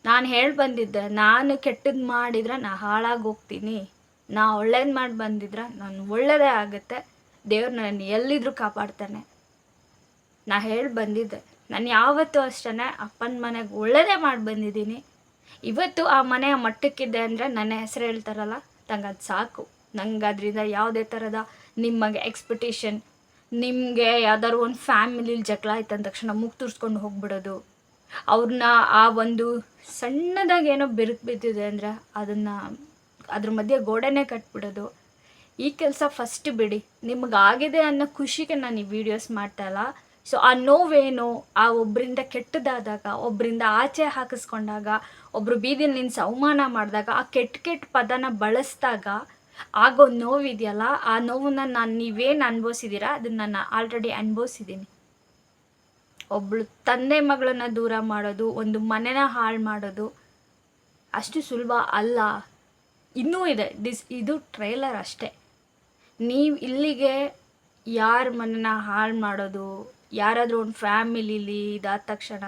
ನಾನು ಹೇಳಿ ಬಂದಿದ್ದೆ, ನಾನು ಕೆಟ್ಟದ್ದು ಮಾಡಿದ್ರೆ ನಾ ಹಾಳಾಗಿ ಹೋಗ್ತೀನಿ, ನಾ ಒಳ್ಳೇದು ಮಾಡಿ ಬಂದಿದ್ರೆ ನಾನು ಒಳ್ಳೆಯದೇ ಆಗುತ್ತೆ, ದೇವ್ರು ನನ್ನ ಎಲ್ಲಿದ್ರೂ ಕಾಪಾಡ್ತಾನೆ. ನಾ ಹೇಳಿ ಬಂದಿದ್ದೆ. ನಾನು ಯಾವತ್ತೂ ಅಷ್ಟೇ ಅಪ್ಪನ ಮನೆಗೆ ಒಳ್ಳೆಯದೇ ಮಾಡಿ ಬಂದಿದ್ದೀನಿ. ಇವತ್ತು ಆ ಮನೆಯ ಮಟ್ಟಕ್ಕಿದ್ದೆ ಅಂದರೆ ನನ್ನ ಹೆಸರು ಹೇಳ್ತಾರಲ್ಲ, ನಂಗೆ ಅದು ಸಾಕು. ನಂಗೆ ಅದರಿಂದ ಯಾವುದೇ ಥರದ ನಿಮಗೆ ಎಕ್ಸ್ಪೆಕ್ಟೇಷನ್, ನಿಮಗೆ ಯಾವ್ದಾದ್ರು ಒಂದು ಫ್ಯಾಮಿಲಿಲಿ ಜಗಳ ಆಯ್ತು ಅಂದ ತಕ್ಷಣ ಮೂಗು ತುರ್ಸ್ಕೊಂಡು ಹೋಗ್ಬಿಡೋದು, ಅವ್ರನ್ನ ಆ ಒಂದು ಸಣ್ಣದಾಗಿ ಏನೋ ಬಿರುಕು ಬಿದ್ದಿದೆ ಅಂದರೆ ಅದ್ರ ಮಧ್ಯೆ ಗೋಡೆನೇ ಕಟ್ಬಿಡೋದು, ಈ ಕೆಲಸ ಫಸ್ಟ್ ಬಿಡಿ. ನಿಮಗಾಗಿದೆ ಅನ್ನೋ ಖುಷಿಗೆ ನಾನು ಈ ವಿಡಿಯೋಸ್ ಮಾಡ್ತಾಯಿಲ್ಲ. ಸೊ ಆ ನೋವೇನು, ಆ ಒಬ್ಬರಿಂದ ಕೆಟ್ಟದಾದಾಗ, ಒಬ್ಬರಿಂದ ಆಚೆ ಹಾಕಿಸ್ಕೊಂಡಾಗ, ಒಬ್ಬರು ಬೀದಿಲಿ ನಿಲ್ಲಿಸಿ ಅವಮಾನ ಮಾಡಿದಾಗ, ಆ ಕೆಟ್ಟ ಪದನ ಬಳಸಿದಾಗ ಆಗೋ ನೋವಿದೆಯಲ್ಲ, ಆ ನೋವನ್ನ ನೀವೇನು ಅನುಭವಿಸಿದ್ದೀರಾ ಅದನ್ನು ನಾನು ಆಲ್ರೆಡಿ ಅನುಭವಿಸಿದ್ದೀನಿ. ಒಬ್ಬಳು ತಂದೆ ಮಗಳನ್ನ ದೂರ ಮಾಡೋದು, ಒಂದು ಮನೆನ ಹಾಳು ಮಾಡೋದು ಅಷ್ಟು ಸುಲಭ ಅಲ್ಲ. ಇನ್ನೂ ಇದೆ. ಇದು ಟ್ರೇಲರ್ ಅಷ್ಟೇ. ನೀವು ಇಲ್ಲಿಗೆ ಯಾರ ಮನೆನ ಹಾಳು ಮಾಡೋದು, ಯಾರಾದರೂ ಒಂದು ಫ್ಯಾಮಿಲಿಲಿ ಇದಾದ ತಕ್ಷಣ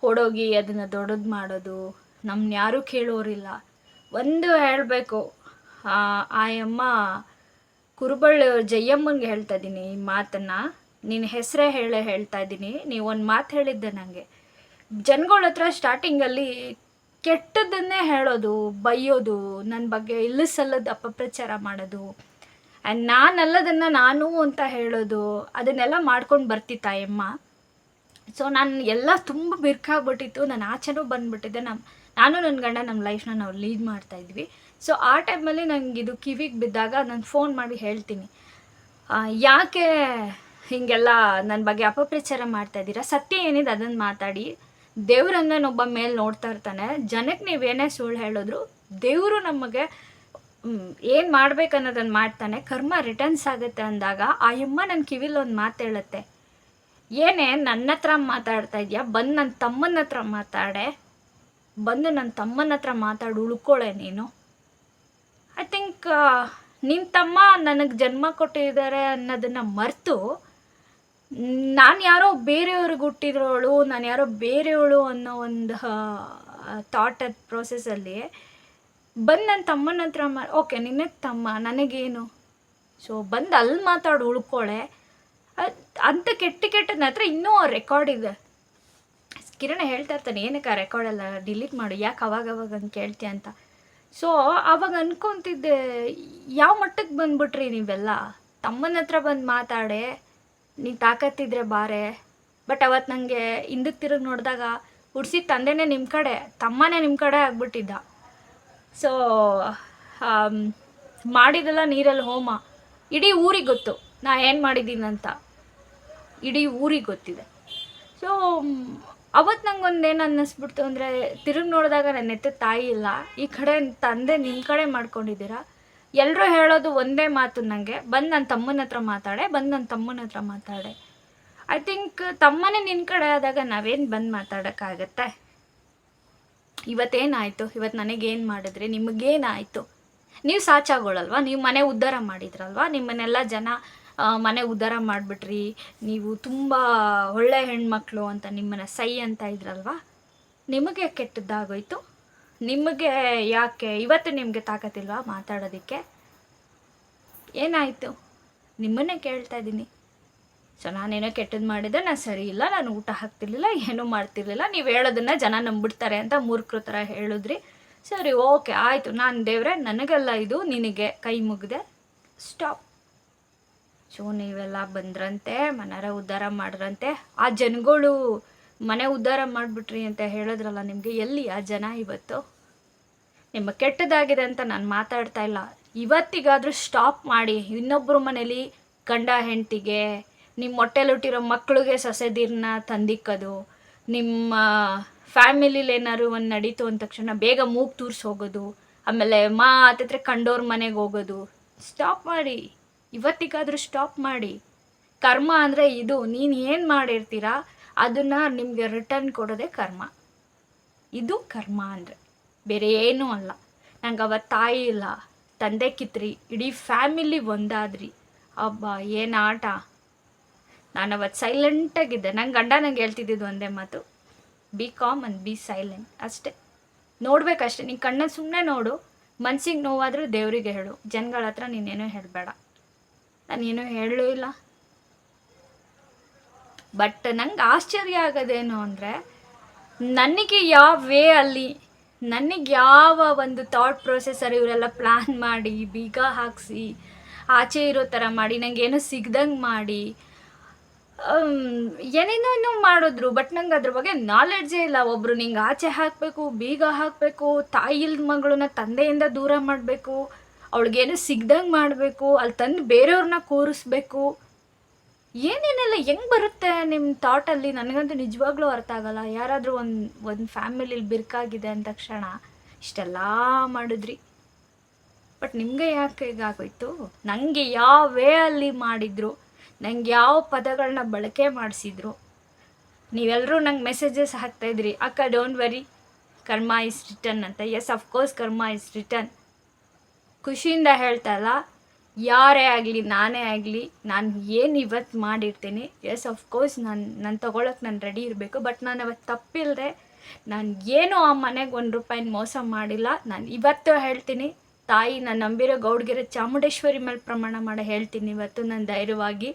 ಹೊಡೋಗಿ ಅದನ್ನು ದೊಡ್ಡದು ಮಾಡೋದು, ನಮ್ಮನ್ನ ಯಾರೂ ಕೇಳೋರಿಲ್ಲ. ಒಂದು ಹೇಳಬೇಕು, ಆಯಮ್ಮ ಕುರುಬಳ್ಳಿ ಜಯಮ್ಮನಿಗೆ ಹೇಳ್ತಾ ಇದ್ದೀನಿ ಈ ಮಾತನ್ನು, ನಿನ್ನ ಹೆಸರೇ ಹೇಳ್ತಾ ಇದ್ದೀನಿ. ನೀವು ಒಂದು ಮಾತು ಹೇಳಿದ್ದೆ ನನಗೆ, ಜನಗಳ ಹತ್ರ ಸ್ಟಾರ್ಟಿಂಗಲ್ಲಿ ಕೆಟ್ಟದ್ದನ್ನೇ ಹೇಳೋದು, ಬೈಯೋದು, ನನ್ನ ಬಗ್ಗೆ ಇಲ್ಲಸಲ್ಲದ ಅಪಪ್ರಚಾರ ಮಾಡೋದು, ಆ್ಯಂಡ್ ನಾನಲ್ಲದನ್ನು ನಾನು ಅಂತ ಹೇಳೋದು, ಅದನ್ನೆಲ್ಲ ಮಾಡ್ಕೊಂಡು ಬರ್ತಿತ್ತಾಯಮ್ಮ. ಸೊ ನಾನು ಎಲ್ಲ ತುಂಬ ಬಿರ್ಕಾಗ್ಬಿಟ್ಟಿತ್ತು. ನಾನು ಆಚೆನೂ ಬಂದುಬಿಟ್ಟಿದ್ದೆ. ನಾನು ನನ್ನ ಗಂಡ ನಮ್ಮ ಲೈಫ್ನ ನಾವು ಲೀಡ್ ಮಾಡ್ತಾಯಿದ್ವಿ. ಸೊ ಆ ಟೈಮಲ್ಲಿ ನಂಗೆ ಇದು ಕಿವಿಗೆ ಬಿದ್ದಾಗ ನಾನು ಫೋನ್ ಮಾಡಿ ಹೇಳ್ತೀನಿ, ಯಾಕೆ ಹೀಗೆಲ್ಲ ನನ್ನ ಬಗ್ಗೆ ಅಪಪ್ರಚಾರ ಮಾಡ್ತಾಯಿದ್ದೀರಾ, ಸತ್ಯ ಏನಿದೆ ಅದನ್ನು ಮಾತಾಡಿ. ದೇವ್ರನ್ನೊಬ್ಬ ಮೇಲೆ ನೋಡ್ತಾ ಇರ್ತಾನೆ. ಜನಕ್ಕೆ ನೀವೇನೇ ಸುಳ್ಳು ಹೇಳಿದ್ರು ದೇವರು ನಮಗೆ ಏನು ಮಾಡ್ಬೇಕನ್ನೋದನ್ನು ಮಾಡ್ತಾನೆ, ಕರ್ಮ ರಿಟರ್ನ್ಸ್ ಆಗುತ್ತೆ ಅಂದಾಗ ಆ ಯಮ್ಮ ನನ್ನ ಕಿವಿಲಿ ಒಂದು ಮಾತು ಹೇಳುತ್ತೆ, ಏನೇ ನನ್ನ ಹತ್ರ ಮಾತಾಡ್ತಾ ಇದೆಯಾ, ಬಂದು ನನ್ನ ತಮ್ಮನ ಹತ್ರ ಮಾತಾಡೆ, ಬಂದು ನನ್ನ ತಮ್ಮನ ಹತ್ರ ಮಾತಾಡು, ಉಳ್ಕೊಳ್ಳೆ ನೀನು. ಐ ಥಿಂಕ್ ನಿನ್ನ ತಮ್ಮ ನನಗೆ ಜನ್ಮ ಕೊಟ್ಟಿದ್ದಾರೆ ಅನ್ನೋದನ್ನು ಮರೆತು ನಾನು ಯಾರೋ ಬೇರೆಯವ್ರಿಗೆ ಹುಟ್ಟಿರೋಳು, ನಾನು ಯಾರೋ ಬೇರೆಯವಳು ಅನ್ನೋ ಒಂದು ಥಾಟ್ ಪ್ರೋಸೆಸ್ಸಲ್ಲಿ ಬಂದು ನನ್ನ ತಮ್ಮನ ಹತ್ರ ಓಕೆ ನಿನಗೆ ತಮ್ಮ ನನಗೇನು, ಸೊ ಬಂದು ಅಲ್ಲಿ ಮಾತಾಡು, ಉಳ್ಕೊಳ್ಳೆ ಅಂತ ಕೆಟ್ಟದ ಹತ್ರ ಇನ್ನೂ ರೆಕಾರ್ಡ್ ಇದೆ. ಕಿರಣ ಹೇಳ್ತಾ ಇರ್ತಾನೆ, ಏನಕ್ಕೆ ಆ ರೆಕಾರ್ಡೆಲ್ಲ ಡಿಲೀಟ್ ಮಾಡು, ಯಾಕೆ ಅವಾಗವಾಗ ಅಂತ ಕೇಳ್ತೀಯ ಅಂತ. ಸೊ ಆವಾಗ ಅನ್ಕೊತಿದ್ದೆ, ಯಾವ ಮಟ್ಟಕ್ಕೆ ಬಂದ್ಬಿಟ್ರಿ ನೀವೆಲ್ಲ, ತಮ್ಮನ ಹತ್ರ ಬಂದು ಮಾತಾಡೆ, ನೀನು ತಾಕತ್ತಿದ್ರೆ ಬಾರೆ. ಬಟ್ ಅವತ್ತು ನನಗೆ ಹಿಂದಕ್ಕೆ ತಿರುಗಿ ನೋಡಿದಾಗ ಹುಡ್ಸಿದ ತಂದೆನೇ ನಿಮ್ಮ ಕಡೆ, ತಮ್ಮನೇ ನಿಮ್ಮ ಕಡೆ ಆಗ್ಬಿಟ್ಟಿದ್ದ. ಸೊ ಮಾಡಿದೆಲ್ಲ ನೀರಲ್ಲಿ ಹೋಮ, ಇಡೀ ಊರಿಗೆ ಗೊತ್ತು ನಾ ಏನು ಮಾಡಿದ್ದೀನಂತ, ಇಡೀ ಊರಿಗೆ ಗೊತ್ತಿದೆ. ಸೊ ಅವತ್ತು ನಂಗೊಂದು ಏನು ಅನ್ನಿಸ್ಬಿಡ್ತು ಅಂದರೆ, ತಿರುಗಿ ನೋಡಿದಾಗ ನನ್ನ ಎತ್ತ ತಾಯಿ ಇಲ್ಲ, ಈ ಕಡೆ ತಂದೆ ನಿಮ್ಮ ಕಡೆ ಮಾಡ್ಕೊಂಡಿದ್ದೀರಾ. ಎಲ್ಲರೂ ಹೇಳೋದು ಒಂದೇ ಮಾತು ನನಗೆ, ಬಂದು ನನ್ನ ತಮ್ಮನ ಹತ್ರ ಮಾತಾಡೆ, ಬಂದು ನನ್ನ ತಮ್ಮನ ಹತ್ರ ಮಾತಾಡೆ. ಐ ಥಿಂಕ್ ತಮ್ಮನೇ ನಿನ್ನ ಕಡೆ ಆದಾಗ ನಾವೇನು ಬಂದು ಮಾತಾಡೋಕ್ಕಾಗತ್ತೆ. ಇವತ್ತೇನಾಯಿತು, ಇವತ್ತು ನನಗೇನು ಮಾಡಿದ್ರಿ, ನಿಮಗೇನಾಯಿತು, ನೀವು ಸಾಚಾಗೋಳಲ್ವ, ನೀವು ಮನೆ ಉದ್ಧಾರ ಮಾಡಿದ್ರಲ್ವ, ನಿಮ್ಮನ್ನೆಲ್ಲ ಜನ ಮನೆ ಉದ್ಧಾರ ಮಾಡಿಬಿಟ್ರಿ, ನೀವು ತುಂಬ ಒಳ್ಳೆ ಹೆಣ್ಮಕ್ಳು ಅಂತ ನಿಮ್ಮನ್ನು ಸೈ ಅಂತ ಇದ್ರಲ್ವ, ನಿಮಗೆ ಕೆಟ್ಟದ್ದಾಗೋಯ್ತು. ನಿಮಗೆ ಯಾಕೆ ಇವತ್ತು ನಿಮಗೆ ತಾಕತ್ತಿಲ್ವಾ ಮಾತಾಡೋದಕ್ಕೆ, ಏನಾಯಿತು ನಿಮ್ಮನ್ನೇ ಕೇಳ್ತಾ ಇದ್ದೀನಿ. ಸೊ ನಾನೇನೋ ಕೆಟ್ಟದ್ದು ಮಾಡಿದ್ದೆ, ನಾನು ಸರಿ ಇಲ್ಲ, ನಾನು ಊಟ ಹಾಕ್ತಿರ್ಲಿಲ್ಲ, ಏನೂ ಮಾಡ್ತಿರ್ಲಿಲ್ಲ, ನೀವು ಹೇಳೋದನ್ನು ಜನ ನಂಬಿಡ್ತಾರೆ ಅಂತ ಮೂರ್ಖರ ಥರ ಹೇಳಿದ್ರಿ. ಸರಿ ಓಕೆ ಆಯಿತು, ನಾನು ದೇವ್ರೆ ನನಗೆಲ್ಲ ಇದು ನಿನಗೆ ಕೈ ಮುಗಿದೆ, ಸ್ಟಾಪ್. ಸೊ ನೀವೆಲ್ಲ ಬಂದ್ರಂತೆ, ಮನೆಯರ ಉದ್ಧಾರ ಮಾಡ್ರಂತೆ, ಆ ಜನಗಳು ಮನೆ ಉದ್ಧಾರ ಮಾಡಿಬಿಟ್ರಿ ಅಂತ ಹೇಳಿದ್ರಲ್ಲ, ನಿಮಗೆ ಎಲ್ಲಿ ಆ ಜನ ಇವತ್ತು? ನಿಮ್ಮ ಕೆಟ್ಟದಾಗಿದೆ ಅಂತ ನಾನು ಮಾತಾಡ್ತಾ ಇಲ್ಲ, ಇವತ್ತಿಗಾದರೂ ಸ್ಟಾಪ್ ಮಾಡಿ. ಇನ್ನೊಬ್ಬರು ಮನೇಲಿ ಗಂಡ ಹೆಂಡ್ತಿಗೆ, ನಿಮ್ಮ ಹೊಟ್ಟೆಲುಟ್ಟಿರೋ ಮಕ್ಕಳಿಗೆ ಸೊಸೆದಿರನ್ನ ತಂದಿಕ್ಕೋದು, ನಿಮ್ಮ ಫ್ಯಾಮಿಲಿಲಿ ಏನಾದ್ರು ಒಂದು ನಡೀತು ಅಂದ ತಕ್ಷಣ ಬೇಗ ಮೂಗು ತೂರ್ಸಿ ಹೋಗೋದು, ಆಮೇಲೆ ಮಾತಿದ್ರೆ ಕಂಡೋರ್ ಮನೆಗೆ ಹೋಗೋದು, ಸ್ಟಾಪ್ ಮಾಡಿ. ಇವತ್ತಿಗಾದರೂ ಸ್ಟಾಪ್ ಮಾಡಿ. ಕರ್ಮ ಅಂದರೆ ಇದು, ನೀನು ಏನು ಮಾಡಿರ್ತೀರಾ ಅದನ್ನು ನಿಮಗೆ ರಿಟರ್ನ್ ಕೊಡೋದೇ ಕರ್ಮ. ಇದು ಕರ್ಮ ಅಂದರೆ ಬೇರೆ ಏನೂ ಅಲ್ಲ. ನಂಗೆ ಅವತ್ತು ತಾಯಿ ಇಲ್ಲ, ತಂದೆ ಕಿತ್ರಿ, ಇಡೀ ಫ್ಯಾಮಿಲಿ ಒಂದಾದ್ರಿ, ಅಬ್ಬಾ ಏನು ಆಟ. ನಾನು ಅವತ್ತು ಸೈಲೆಂಟಾಗಿದ್ದೆ. ನಂಗೆ ಗಂಡ ನಂಗೆ ಹೇಳ್ತಿದ್ದಿದ್ದು ಒಂದೇ ಮಾತು, B com and B silent, ಅಷ್ಟೇ. ನೋಡ್ಬೇಕಷ್ಟೆ, ನೀನು ಕಣ್ಣಲ್ಲಿ ಸುಮ್ಮನೆ ನೋಡು, ಮನ್ಸಿಗೆ ನೋವಾದರೂ ದೇವರಿಗೆ ಹೇಳು, ಜನಗಳ ಹತ್ರ ನೀನೇನೋ ಹೇಳಬೇಡ. ನಾನೇನೂ ಹೇಳಲೂ ಇಲ್ಲ. ಬಟ್ ನಂಗೆ ಆಶ್ಚರ್ಯ ಆಗೋದೇನು ಅಂದರೆ, ನನಗೆ ಯಾವ ವೇ ಅಲ್ಲಿ, ನನಗೆ ಯಾವ ಒಂದು ಥಾಟ್ ಪ್ರೊಸೆಸರ್ ಇವರೆಲ್ಲ ಪ್ಲ್ಯಾನ್ ಮಾಡಿ ಬೀಗ ಹಾಕಿಸಿ ಆಚೆ ಇರೋ ಥರ ಮಾಡಿ ನನಗೇನೋ ಸಿಗ್ದಂಗೆ ಮಾಡಿ ಏನೇನೋ ಮಾಡಿದ್ರು. ಬಟ್ ನಂಗೆ ಅದ್ರ ಬಗ್ಗೆ ನಾಲೆಡ್ಜೇ ಇಲ್ಲ. ಒಬ್ಬರು ನಿಂಗೆ ಆಚೆ ಹಾಕಬೇಕು, ಬೀಗ ಹಾಕಬೇಕು, ತಾಯಿಲ್ ಮಗಳನ್ನ ತಂದೆಯಿಂದ ದೂರ ಮಾಡಬೇಕು, ಅವಳಿಗೇನೋ ಸಿಗ್ದಂಗೆ ಮಾಡಬೇಕು, ಅಲ್ಲಿ ತಂದು ಬೇರೆಯವ್ರನ್ನ ಕೂರಿಸ್ಬೇಕು, ಏನೇನೆಲ್ಲ ಹೆಂಗೆ ಬರುತ್ತೆ ನಿಮ್ಮ ಥಾಟಲ್ಲಿ? ನನಗಂತೂ ನಿಜವಾಗ್ಲೂ ಅರ್ಥ ಆಗಲ್ಲ. ಯಾರಾದರೂ ಒಂದು ಫ್ಯಾಮಿಲಿಲಿ ಬಿರ್ಕಾಗಿದೆ ಅಂದ ತಕ್ಷಣ ಇಷ್ಟೆಲ್ಲ ಮಾಡಿದ್ರಿ. ಬಟ್ ನಿಮಗೆ ಯಾಕೆ ಹೀಗಾಗೋಯ್ತು? ನನಗೆ ಯಾವ ವೇ ಅಲ್ಲಿ ಮಾಡಿದ್ರು, ನಂಗೆ ಯಾವ ಪದಗಳನ್ನ ಬಳಕೆ ಮಾಡಿಸಿದ್ರು, ನೀವೆಲ್ಲರೂ ನಂಗೆ ಮೆಸೇಜಸ್ ಹಾಕ್ತಾಯಿದ್ರಿ, ಅಕ್ಕ ಡೋಂಟ್ ವರಿ, ಕರ್ಮ ಇಸ್ ರಿಟರ್ನ್ ಅಂತ. ಎಸ್ ಅಫ್ಕೋರ್ಸ್ ಕರ್ಮ ಇಸ್ ರಿಟರ್ನ್. ಖುಷಿಯಿಂದ ಹೇಳ್ತಾ ಇಲ್ಲ, ಯಾರೇ ಆಗಲಿ ನಾನೇ ಆಗಲಿ, ನಾನು ಏನು ಇವತ್ತು ಮಾಡಿರ್ತೀನಿ, ಎಸ್ ಅಫ್ಕೋರ್ಸ್ ನಾನು ತೊಗೊಳಕ್ಕೆ ನಾನು ರೆಡಿ ಇರಬೇಕು. ಬಟ್ ನಾನು ಅವತ್ತು ತಪ್ಪಿಲ್ಲದೆ, ನಾನು ಏನೂ ಆ ಮನೆಗೆ ₹1 ಮೋಸ ಮಾಡಿಲ್ಲ. ನಾನು ಇವತ್ತು ಹೇಳ್ತೀನಿ, ತಾಯಿ ನಾನು ನಂಬಿರೋ ಗೌಡ್ಗೆರೆ ಚಾಮುಂಡೇಶ್ವರಿ ಮೇಲೆ ಪ್ರಮಾಣ ಮಾಡಿ ಹೇಳ್ತೀನಿ ಇವತ್ತು ನಾನು ಧೈರ್ಯವಾಗಿ,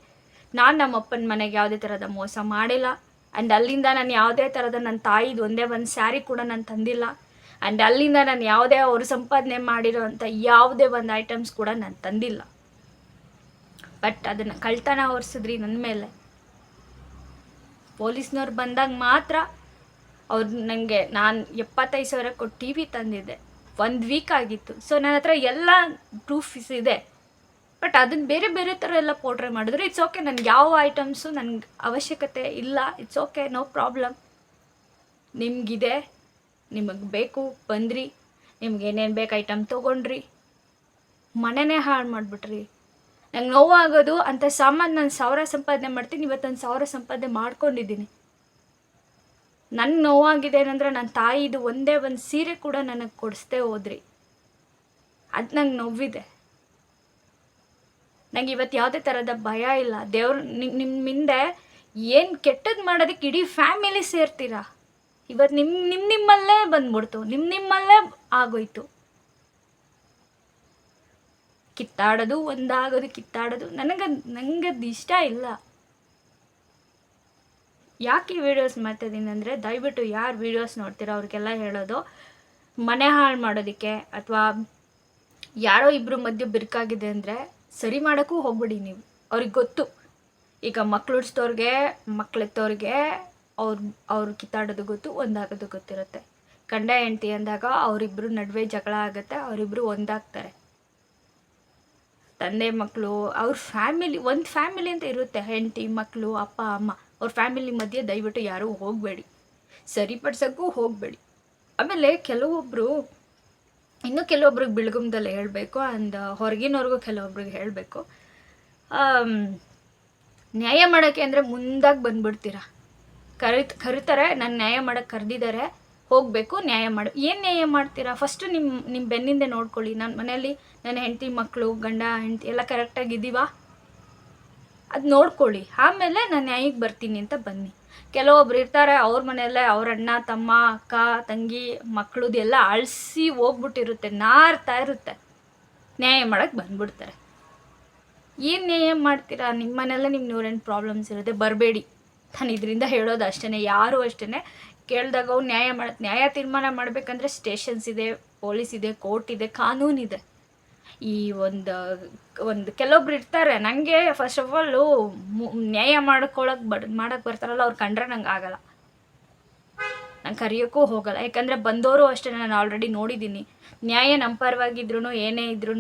ನಾನು ನಮ್ಮ ಅಪ್ಪನ ಮನೆಗೆ ಯಾವುದೇ ಥರದ ಮೋಸ ಮಾಡಿಲ್ಲ. ಆ್ಯಂಡ್ ಅಲ್ಲಿಂದ ನಾನು ಯಾವುದೇ ಥರದ ನನ್ನ ತಾಯಿದು ಒಂದೇ ಒಂದು ಸ್ಯಾರಿ ಕೂಡ ನಾನು ತಂದಿಲ್ಲ. ಆ್ಯಂಡ್ ಅಲ್ಲಿಂದ ನಾನು ಯಾವುದೇ ಅವರು ಸಂಪಾದನೆ ಮಾಡಿರೋ ಅಂಥ ಯಾವುದೇ ಒಂದು ಐಟಮ್ಸ್ ಕೂಡ ನಾನು ತಂದಿಲ್ಲ. ಬಟ್ ಅದನ್ನು ಕಳ್ತನ ಹೊರಿಸಿದ್ರಿ ನನ್ನ ಮೇಲೆ. ಪೊಲೀಸ್ನವ್ರು ಬಂದಾಗ ಮಾತ್ರ ಅವ್ರು ನನಗೆ, ನಾನು 75,000 ಕೊಟ್ಟು TV ತಂದಿದ್ದೆ, 1 ವೀಕ್ ಆಗಿತ್ತು. ಸೊ ನನ್ನ ಹತ್ರ ಎಲ್ಲ ಪ್ರೂಫ್ಸ್ ಇದೆ. ಬಟ್ ಅದನ್ನು ಬೇರೆ ಬೇರೆ ಥರ ಎಲ್ಲ ಪೋರ್ಟ್ರೇ ಮಾಡಿದ್ರು. ಇಟ್ಸ್ ಓಕೆ, ನನಗೆ ಯಾವ ಐಟಮ್ಸು ನನಗೆ ಅವಶ್ಯಕತೆ ಇಲ್ಲ. It's okay, no problem. ನಿಮಗಿದೆ, ನಿಮಗೆ ಬೇಕು ಬಂದ್ರಿ, ನಿಮ್ಗೆ ಏನೇನು ಬೇಕು ಐಟಮ್ ತೊಗೊಂಡ್ರಿ, ಮನೆಯೇ ಹಾಳು ಮಾಡಿಬಿಟ್ರಿ. ನಂಗೆ ನೋವಾಗೋದು ಅಂಥ ಸಾಮಾನು ನಾನು 1000 ಸಂಪಾದನೆ ಮಾಡ್ತೀನಿ, ಇವತ್ತು ನಾನು 1000 ಸಂಪಾದನೆ ಮಾಡ್ಕೊಂಡಿದ್ದೀನಿ. ನನ್ನ ನೋವಾಗಿದೆ ಏನಂದರೆ ನನ್ನ ತಾಯಿದು ಒಂದೇ ಒಂದು ಸೀರೆ ಕೂಡ ನನಗೆ ಕೊಡಿಸ್ದೇ ಹೋದ್ರಿ. ಅದು ನಂಗೆ ನೋವಿದೆ. ನಂಗೆ ಇವತ್ತು ಯಾವುದೇ ಥರದ ಭಯ ಇಲ್ಲ. ದೇವ್ರು ನಿಮ್ಮ ಹಿಂದೆ ಏನು ಕೆಟ್ಟದ್ದು ಮಾಡೋದಕ್ಕೆ ಇಡೀ ಫ್ಯಾಮಿಲಿ ಸೇರ್ತೀರಾ. ಇವತ್ತು ನಿಮ್ಮಲ್ಲೇ ಬಂದ್ಬಿಡ್ತು, ನಿಮ್ಮಲ್ಲೇ ಆಗೋಯ್ತು. ಕಿತ್ತಾಡೋದು, ಒಂದಾಗೋದು, ಕಿತ್ತಾಡೋದು ನನಗದು ಇಷ್ಟ ಇಲ್ಲ. ಯಾಕೆ ಈ ವಿಡಿಯೋಸ್ ಮಾಡ್ತಾಯಿದ್ದೀನಿ ಅಂದರೆ, ದಯವಿಟ್ಟು ಯಾರು ವಿಡಿಯೋಸ್ ನೋಡ್ತೀರೋ ಅವ್ರಿಗೆಲ್ಲ ಹೇಳೋದು, ಮನೆ ಹಾಳು ಮಾಡೋದಕ್ಕೆ ಅಥವಾ ಯಾರೋ ಇಬ್ಬರು ಮಧ್ಯೆ ಬಿರುಕಾಗಿದೆ ಅಂದರೆ ಸರಿ ಮಾಡೋಕ್ಕೂ ಹೋಗ್ಬಿಡಿ ನೀವು. ಅವ್ರಿಗೆ ಗೊತ್ತು, ಈಗ ಮಕ್ಳು ಉಡ್ಸ್ದವ್ರಿಗೆ, ಮಕ್ಳೆತ್ತವ್ರಿಗೆ ಅವ್ರು ಕಿತ್ತಾಡೋದು ಗೊತ್ತು, ಒಂದಾಗೋದು ಗೊತ್ತಿರುತ್ತೆ. ಗಂಡ ಹೆಂಡ್ತಿ ಅಂದಾಗ ಅವರಿಬ್ಬರು ನಡುವೆ ಜಗಳ ಆಗುತ್ತೆ, ಅವರಿಬ್ಬರು ಒಂದಾಗ್ತಾರೆ. ತಂದೆ ಮಕ್ಕಳು, ಅವ್ರ ಫ್ಯಾಮಿಲಿ, ಒಂದು ಫ್ಯಾಮಿಲಿ ಅಂತ ಇರುತ್ತೆ, ಹೆಂಡತಿ ಮಕ್ಕಳು, ಅಪ್ಪ ಅಮ್ಮ, ಅವ್ರ ಫ್ಯಾಮಿಲಿ ಮಧ್ಯೆ ದಯವಿಟ್ಟು ಯಾರೂ ಹೋಗಬೇಡಿ, ಸರಿಪಡ್ಸೋಕ್ಕೂ ಹೋಗಬೇಡಿ. ಆಮೇಲೆ ಇನ್ನೂ ಕೆಲವೊಬ್ರಿಗೆ ಬಿಳ್ಗುಮ್ದಲ್ಲಿ ಹೇಳಬೇಕು, ಆ್ಯಂಡ್ ಹೊರಗಿನವ್ರಿಗೂ ಕೆಲವೊಬ್ರಿಗೆ ಹೇಳಬೇಕು, ನ್ಯಾಯ ಮಾಡೋಕ್ಕೆ ಅಂದರೆ ಮುಂದಾಗಿ ಬಂದುಬಿಡ್ತೀರ. ಕರೀತಾರೆ, ನಾನು ನ್ಯಾಯ ಮಾಡೋಕ್ಕೆ ಕರೆದಿದ್ದಾರೆ, ಹೋಗಬೇಕು, ನ್ಯಾಯ ಏನು ನ್ಯಾಯ ಮಾಡ್ತೀರಾ? ಫಸ್ಟು ನಿಮ್ಮ ಬೆನ್ನಿಂದೆ ನೋಡ್ಕೊಳ್ಳಿ. ನನ್ನ ಮನೆಯಲ್ಲಿ ನನ್ನ ಹೆಂಡತಿ ಮಕ್ಕಳು, ಗಂಡ ಹೆಂಡತಿ ಎಲ್ಲ ಕರೆಕ್ಟಾಗಿದ್ದೀವಾ ಅದು ನೋಡ್ಕೊಳ್ಳಿ. ಆಮೇಲೆ ನಾನು ನ್ಯಾಯಕ್ಕೆ ಬರ್ತೀನಿ ಅಂತ ಬನ್ನಿ. ಕೆಲವೊಬ್ರು ಇರ್ತಾರೆ, ಅವ್ರ ಮನೆಯಲ್ಲೇ ಅವ್ರ ಅಣ್ಣ ತಮ್ಮ ಅಕ್ಕ ತಂಗಿ ಮಕ್ಕಳದೆಲ್ಲ ಅಳಿಸಿ ಹೋಗ್ಬಿಟ್ಟಿರುತ್ತೆ, ನಾರ್ತಾ ಇರುತ್ತೆ, ನ್ಯಾಯ ಮಾಡೋಕ್ಕೆ ಬಂದ್ಬಿಡ್ತಾರೆ. ಏನು ನ್ಯಾಯ ಮಾಡ್ತೀರಾ? ನಿಮ್ಮ ಮನೆಯಲ್ಲೇ ನಿಮ್ಮ 108 ಪ್ರಾಬ್ಲಮ್ಸ್ ಇರುತ್ತೆ, ಬರಬೇಡಿ. ನಾನು ಇದರಿಂದ ಹೇಳೋದು ಅಷ್ಟೇ. ಯಾರೂ ಅಷ್ಟೇ ಕೇಳಿದಾಗ ಅವ್ರು ನ್ಯಾಯ ತೀರ್ಮಾನ ಮಾಡಬೇಕಂದ್ರೆ ಸ್ಟೇಷನ್ಸ್ ಇದೆ, ಪೊಲೀಸ್ ಇದೆ, ಕೋರ್ಟ್ ಇದೆ, ಕಾನೂನಿದೆ. ಈ ಒಂದು ಕೆಲವೊಬ್ರು ಇರ್ತಾರೆ, ನನಗೆ ಫಸ್ಟ್ ಆಫ್ ಆಲು ನ್ಯಾಯ ಮಾಡೋಕ್ಕೆ ಬರ್ತಾರಲ್ಲ, ಅವ್ರು ಕಂಡ್ರೆ ನಂಗೆ ಆಗಲ್ಲ, ನಂಗೆ ಕರೆಯೋಕ್ಕೂ ಹೋಗಲ್ಲ. ಯಾಕಂದರೆ ಬಂದವರು ಅಷ್ಟೇ, ನಾನು ಆಲ್ರೆಡಿ ನೋಡಿದ್ದೀನಿ. ನ್ಯಾಯ ನಮ್ಮ ಪರವಾಗಿದ್ರೂ ಏನೇ ಇದ್ರೂ